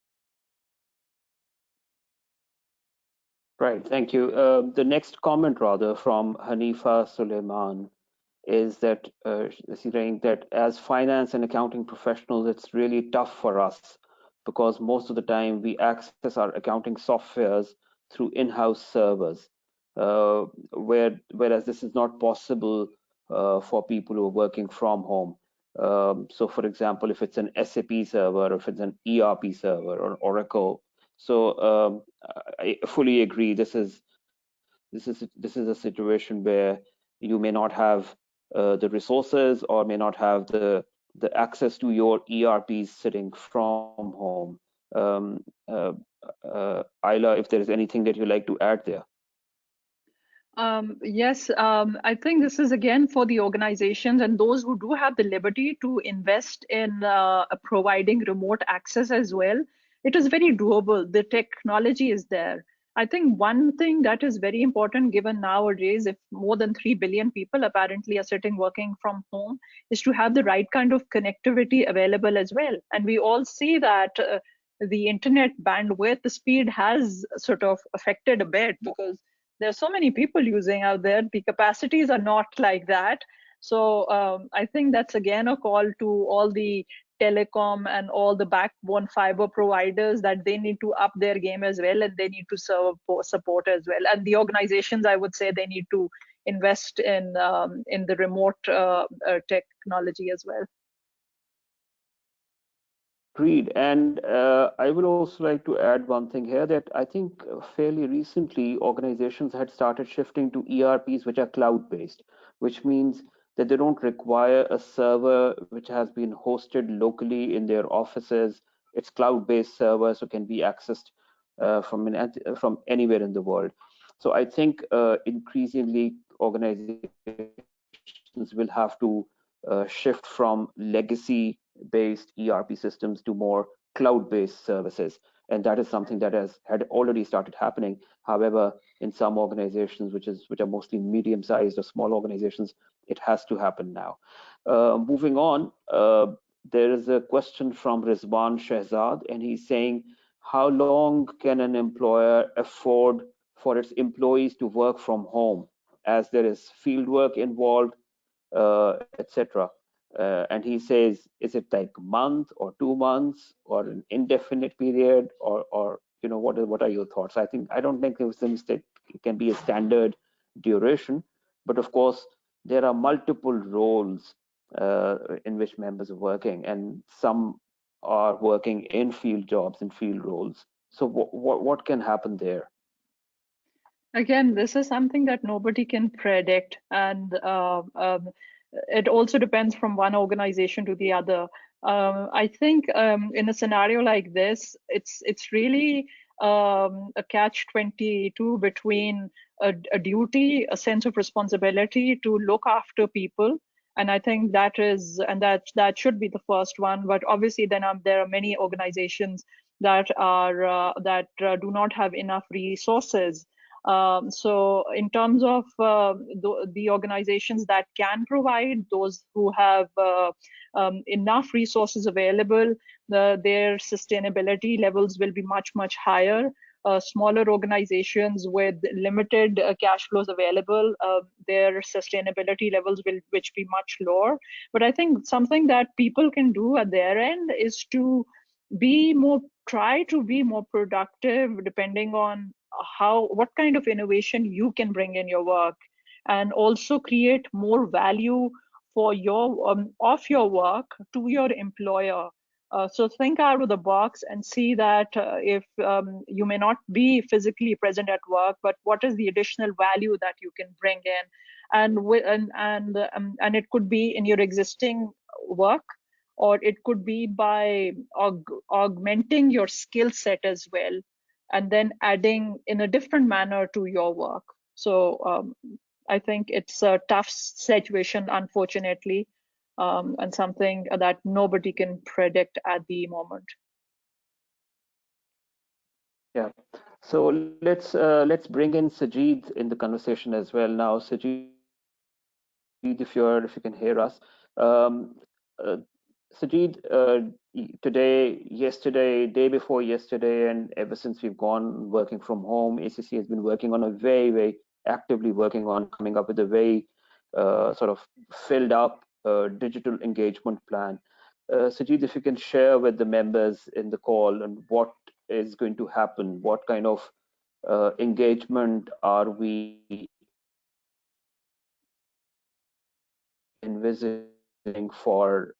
Right, thank you. The next comment, rather, from Hanifa Suleiman is that she's saying that as finance and accounting professionals, it's really tough for us because most of the time we access our accounting softwares through in-house servers, whereas this is not possible for people who are working from home. So, for example, if it's an SAP server, or if it's an ERP server or Oracle, so I fully agree. This is a situation where you may not have the resources or may not have the access to your ERPs sitting from home. Ayla, if there is anything that you like to add there. Yes, I think this is again for the organizations and those who do have the liberty to invest in providing remote access as well. It is very doable. The technology is there. I think one thing that is very important given nowadays, if more than 3 billion people apparently are sitting working from home, is to have the right kind of connectivity available as well. And we all see that the internet bandwidth, the speed has sort of affected a bit because there's so many people using out there. The capacities are not like that. So I think that's again a call to all the telecom and all the backbone fiber providers that they need to up their game as well, and they need to support as well. And the organizations, I would say, they need to invest in the remote technology as well. Agreed. And I would also like to add one thing here that I think fairly recently organizations had started shifting to ERPs which are cloud based, which means that they don't require a server which has been hosted locally in their offices. It's cloud based server, so can be accessed from anywhere in the world. So I think increasingly organizations will have to shift from legacy based ERP systems to more cloud based services. And that is something that has had already started happening. However, in some organizations, which are mostly medium sized or small organizations, it has to happen now. Moving on, there is a question from Rizwan Shehzad, and he's saying, how long can an employer afford for its employees to work from home, as there is field work involved, etc. And he says, is it like a month or 2 months or an indefinite period, or what are your thoughts? I don't think it can be a standard duration, but of course there are multiple roles in which members are working, and some are working in field jobs and field roles. So what can happen there? Again, this is something that nobody can predict, and it also depends from one organization to the other. I think in a scenario like this, it's really a catch-22 between a duty, a sense of responsibility to look after people. And I think that should be the first one. But obviously, then there are many organizations that do not have enough resources. So in terms of the organizations that can provide, those who have enough resources available, their sustainability levels will be much, much higher. Smaller organizations with limited cash flows available, their sustainability levels will which be much lower. But I think something that people can do at their end is to try to be more productive, depending on what kind of innovation you can bring in your work, and also create more value for your of your work to your employer. So think out of the box and see that if you may not be physically present at work, but what is the additional value that you can bring in, and it could be in your existing work, or it could be by augmenting your skill set as well, and then adding in a different manner to your work. So I think it's a tough situation, unfortunately, and something that nobody can predict at the moment. Yeah. So let's bring in Sajid in the conversation as well now. Sajid, if you can hear us. Um, uh, Sajid, today, yesterday, day before yesterday, and ever since we've gone working from home, ACC has been working on a very actively working on coming up with a very sort of filled up digital engagement plan. Sajid, if you can share with the members in the call and what is going to happen, what kind of engagement are we envisaging for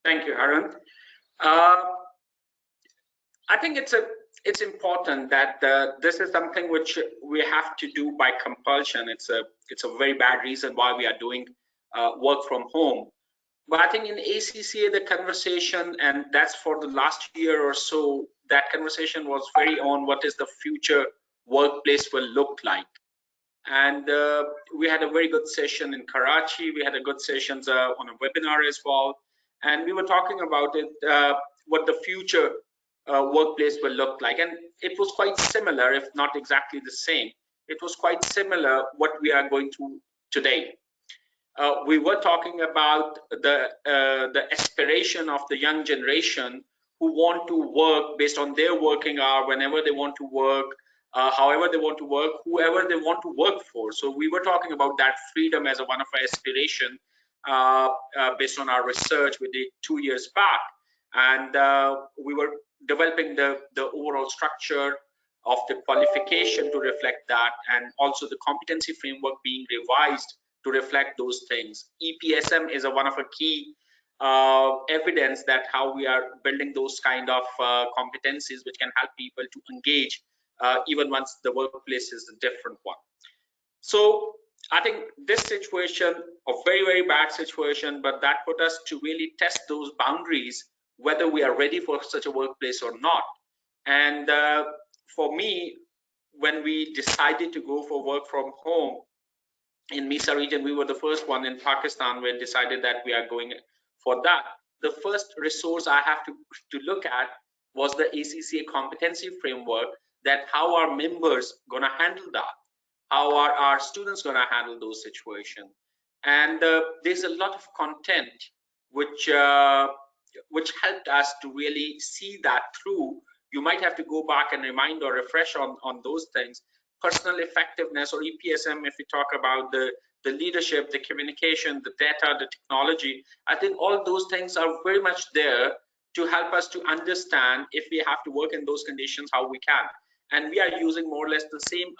Thank you, Aaron. Uh, I think it's important that this is something which we have to do by compulsion. It's a very bad reason why we are doing work from home. But I think in ACCA the conversation, and that's for the last year or so, that conversation was very on what is the future workplace will look like. And we had a very good session in Karachi. We had a good sessions on a webinar as well, and we were talking about it, what the future workplace will look like. And it was quite similar, if not exactly the same. It was quite similar what we are going through today. We were talking about the aspiration of the young generation who want to work based on their working hour, whenever they want to work, however they want to work, whoever they want to work for. So we were talking about that freedom as one of our aspiration, based on our research we did 2 years back. And we were developing the overall structure of the qualification to reflect that, and also the competency framework being revised to reflect those things. EPSM is one of a key evidence that how we are building those kind of competencies which can help people to engage even once the workplace is a different one. So I think this situation, a very bad situation, but that put us to really test those boundaries, whether we are ready for such a workplace or not. And for me, when we decided to go for work from home in Misa region, we were the first one in Pakistan where decided that we are going for that. The first resource I have to look at was the ACCA competency framework, that how are members going to handle that? How are our students going to handle those situations? And there's a lot of content which helped us to really see that through. You might have to go back and remind or refresh on those things. Personal effectiveness, or EPSM, if we talk about the leadership, the communication, the data, the technology, I think all those things are very much there to help us to understand if we have to work in those conditions, how we can. And we are using more or less the same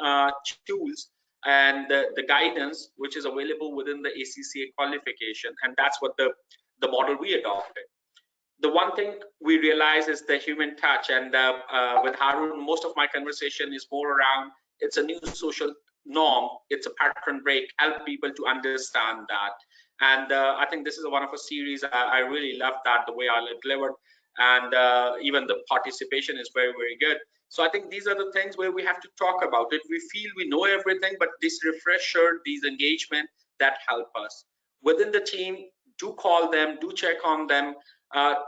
tools and the guidance which is available within the ACCA qualification, and that's what the model we adopted. The one thing we realize is the human touch, and with Harun, most of my conversation is more around, it's a new social norm, it's a pattern break. Help people to understand that. And I think this is one of a series I really love that the way I delivered, and even the participation is very, very good. So I think these are the things where we have to talk about it. We feel we know everything, but this refresher, these engagement, that help us within the team. Do call them, do check on them,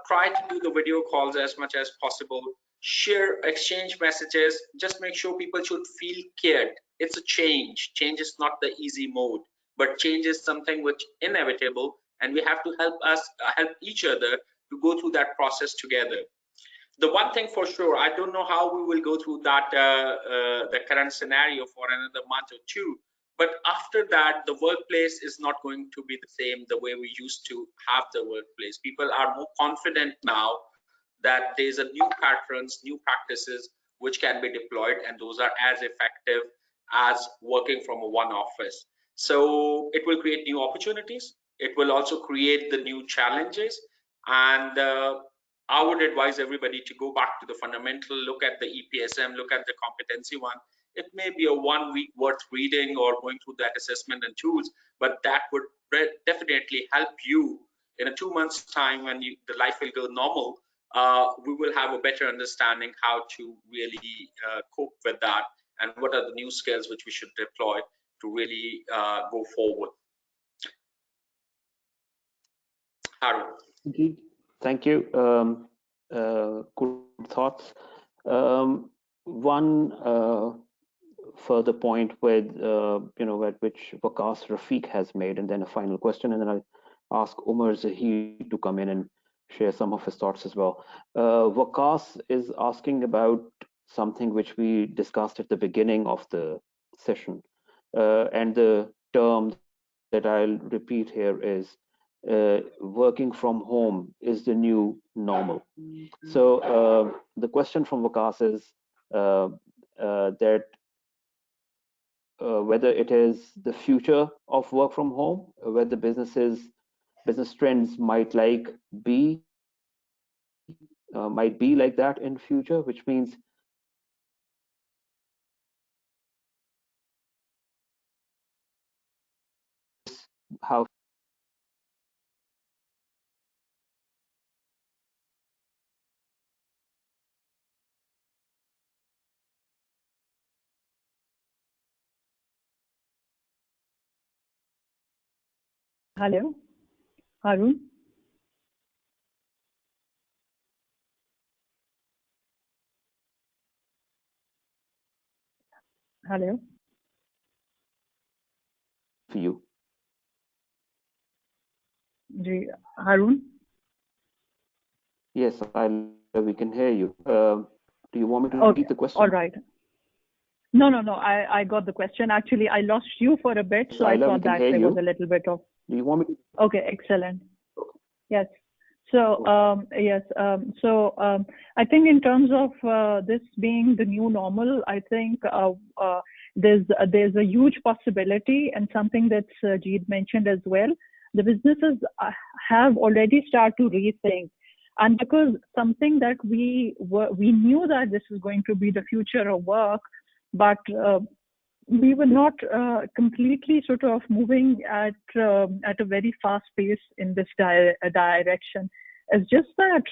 try to do the video calls as much as possible, share, exchange messages. Just make sure people should feel cared. It's a change is not the easy mode, but change is something which inevitable, and we have to help each other to go through that process together. The one thing for sure, I don't know how we will go through that the current scenario for another month or two, but after that the workplace is not going to be the same the way we used to have the workplace. People are more confident now that there's a new patterns, new practices which can be deployed, and those are as effective as working from a one office. So it will create new opportunities, it will also create the new challenges, and I would advise everybody to go back to the fundamental, look at the EPSM, look at the competency one. It may be a 1 week worth reading or going through that assessment and tools, but that would definitely help you in a 2 months time when the life will go normal. We will have a better understanding how to really cope with that, and what are the new skills which we should deploy to really go forward. Harun. Indeed. Thank you. Good thoughts. One further point with which Waqas Rafiq has made, and then a final question, and then I'll ask Umar Zahid to come in and share some of his thoughts as well. Waqas is asking about something which we discussed at the beginning of the session, and the term that I'll repeat here is working from home is the new normal. So the question from Waqas is that whether it is the future of work from home, whether business trends might be like that in future, which means how Hello, Harun. Hello. for you? Harun. Yes, we can hear you. Do you want me to Okay. repeat the question? All right. No. I got the question. Actually, I lost you for a bit, so I thought that there was a little bit of. Do you want me to? Okay, excellent. Yes. So I think in terms of this being the new normal, I think there's a huge possibility, and something that Jeet mentioned as well. The businesses have already started to rethink, and because something that we knew that this is going to be the future of work, but we were not completely sort of moving at a very fast pace in this direction. It's just that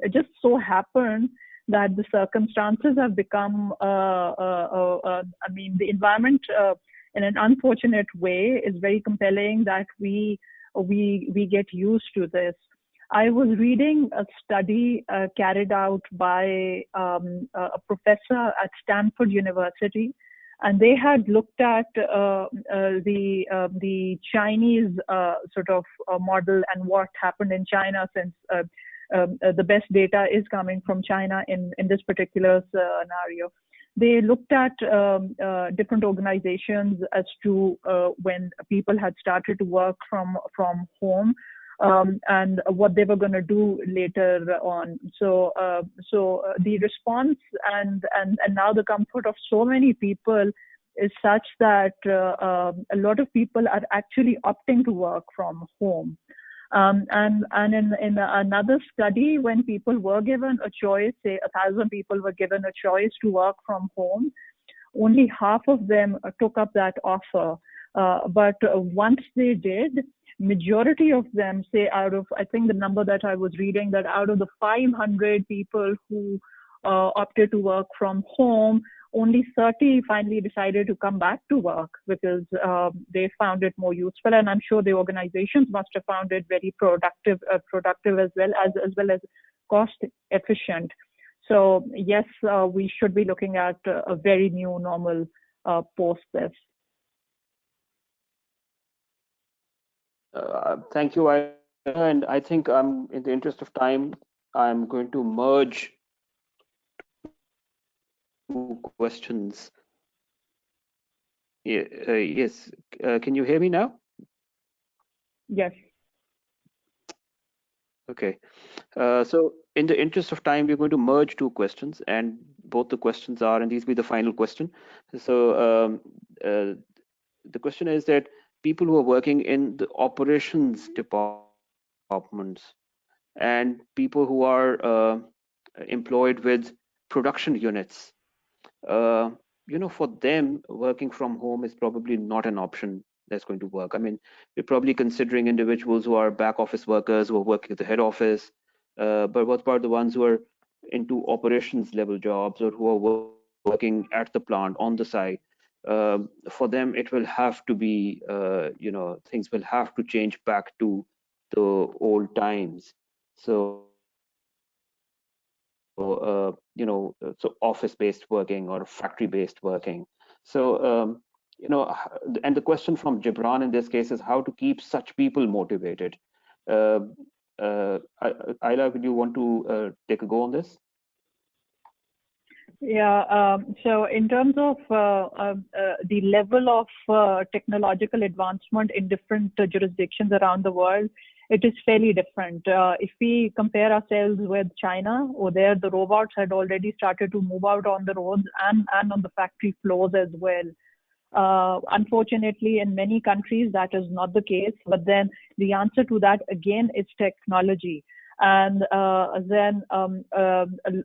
it just so happened that the circumstances have become, I mean, the environment in an unfortunate way is very compelling that we get used to this. I was reading a study carried out by a professor at Stanford University, and they had looked at the Chinese sort of model and what happened in China, since the best data is coming from China in this particular scenario. They looked at different organizations as to when people had started to work from home, and what they were going to do later on. So the response and now the comfort of so many people is such that a lot of people are actually opting to work from home. And in another study, when people were given a choice, say 1,000 people were given a choice to work from home, only half of them took up that offer. But once they did, majority of them, say out of, I think the number that I was reading, that out of the 500 people who opted to work from home, only 30 finally decided to come back to work because they found it more useful. And I'm sure the organizations must have found it very productive as well as cost efficient. So yes, we should be looking at a very new normal post this. Thank you, Ida. And I think in the interest of time, I'm going to merge two questions. Yes, can you hear me now? Yes. Okay. So in the interest of time, we're going to merge two questions, and both the questions are, and these will be the final question. So the question is that people who are working in the operations departments and people who are employed with production units, for them, working from home is probably not an option that's going to work. I mean, we're probably considering individuals who are back office workers who are working at the head office, but what about the ones who are into operations level jobs or who are working at the plant on the site? For them, it will have to be, things will have to change back to the old times. So so office-based working or factory-based working. So, and the question from Gibran in this case is how to keep such people motivated. Ayla, would you want to take a go on this? Yeah. So in terms of the level of technological advancement in different jurisdictions around the world, it is fairly different. If we compare ourselves with China, or there the robots had already started to move out on the roads and on the factory floors as well. Unfortunately, in many countries, that is not the case. But then the answer to that, again, is technology. And then a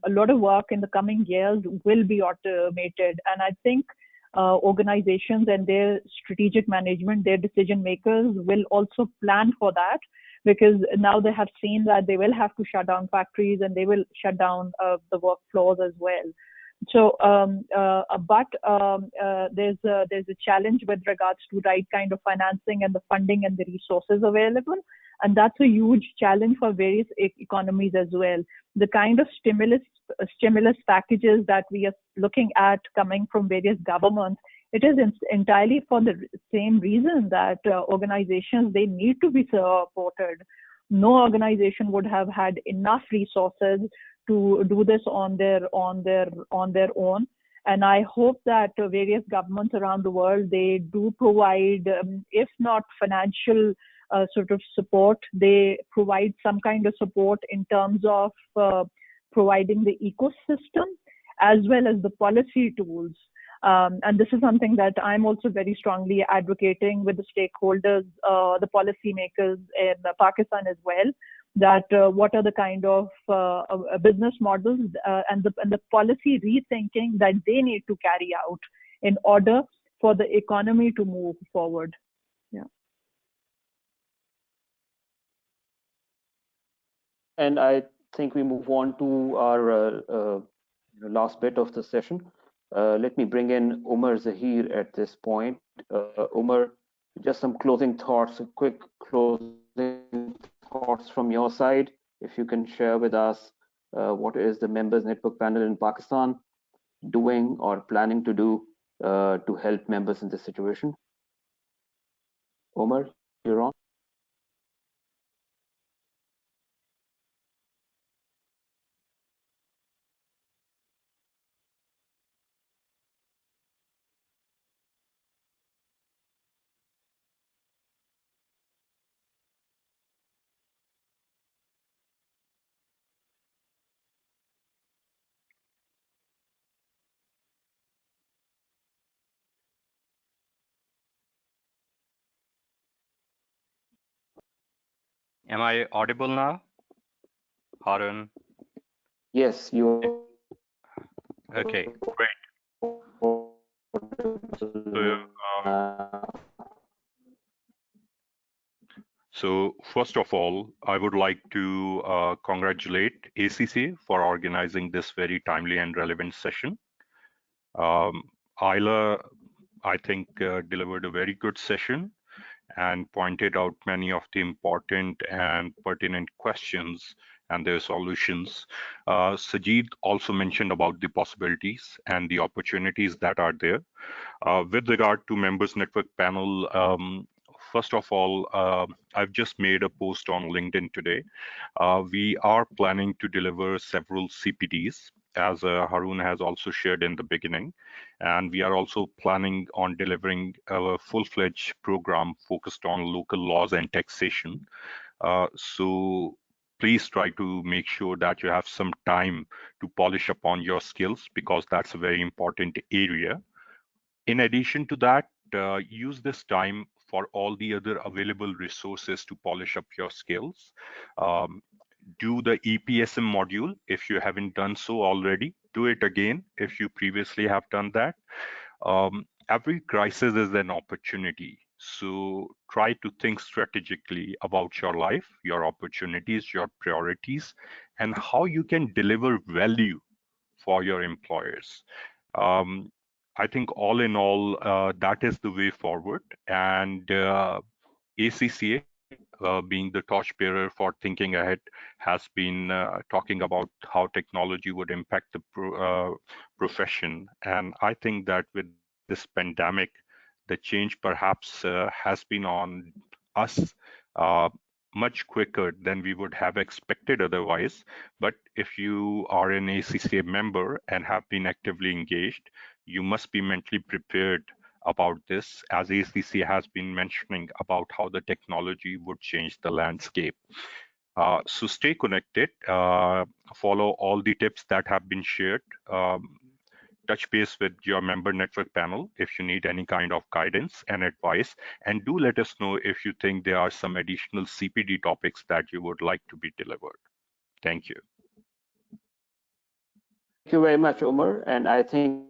lot of work in the coming years will be automated. And I think organizations and their strategic management, their decision makers will also plan for that, because now they have seen that they will have to shut down factories and they will shut down the work floors as well. So, there's a challenge with regards to right kind of financing and the funding and the resources available, and that's a huge challenge for various economies as well. The kind of stimulus packages that we are looking at coming from various governments, it is entirely for the same reason that organizations, they need to be supported. No organization would have had enough resources to do this on their own. And I hope that various governments around the world, they do provide, if not financial sort of support, they provide some kind of support in terms of providing the ecosystem as well as the policy tools. And this is something that I'm also very strongly advocating with the stakeholders, the policymakers in Pakistan as well, that what are the kind of business models and the policy rethinking that they need to carry out in order for the economy to move forward. Yeah. And I think we move on to our last bit of the session. Let me bring in Umar Zahir at this point. Umar, just some closing thoughts, quick closing thoughts from your side. If you can share with us what is the Members Network Panel in Pakistan doing or planning to do to help members in this situation. Umar, you're on. Am I audible now, Harun? Yes, you. Okay, great. So first of all, I would like to congratulate ACCA for organizing this very timely and relevant session. Isla, I think, delivered a very good session and pointed out many of the important and pertinent questions and their solutions. Sajid also mentioned about the possibilities and the opportunities that are there. With regard to members network panel, first of all, I've just made a post on LinkedIn today. We are planning to deliver several CPDs, as Harun has also shared in the beginning. And we are also planning on delivering a full-fledged program focused on local laws and taxation. So please try to make sure that you have some time to polish upon your skills, because that's a very important area. In addition to that, use this time for all the other available resources to polish up your skills. Do the EPSM module if you haven't done so already. Do it again if you previously have done that. Every crisis is an opportunity. So try to think strategically about your life, your opportunities, your priorities, and how you can deliver value for your employers. I think all in all, that is the way forward. And ACCA, being the torchbearer for thinking ahead, has been talking about how technology would impact the profession. And I think that with this pandemic, the change perhaps has been on us much quicker than we would have expected otherwise. But if you are an ACCA member and have been actively engaged, you must be mentally prepared about this, as ACCA has been mentioning about how the technology would change the landscape. So stay connected, follow all the tips that have been shared. Touch base with your member network panel if you need any kind of guidance and advice, and do let us know if you think there are some additional CPD topics that you would like to be delivered. Thank you. Thank you very much, Omar. And I think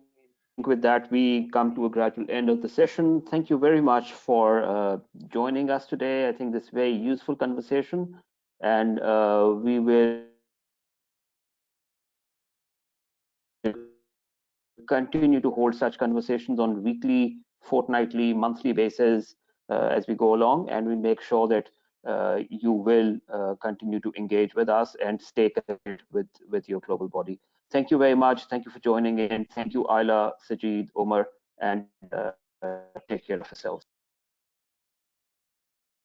with that, we come to a gradual end of the session. Thank you very much for joining us today. I think this is a very useful conversation, and we will continue to hold such conversations on weekly, fortnightly, monthly basis as we go along, and we make sure that you will continue to engage with us and stay connected with your global body. Thank you very much. Thank you for joining in. Thank you, Ayla, Sajid, Omar, and take care of yourselves.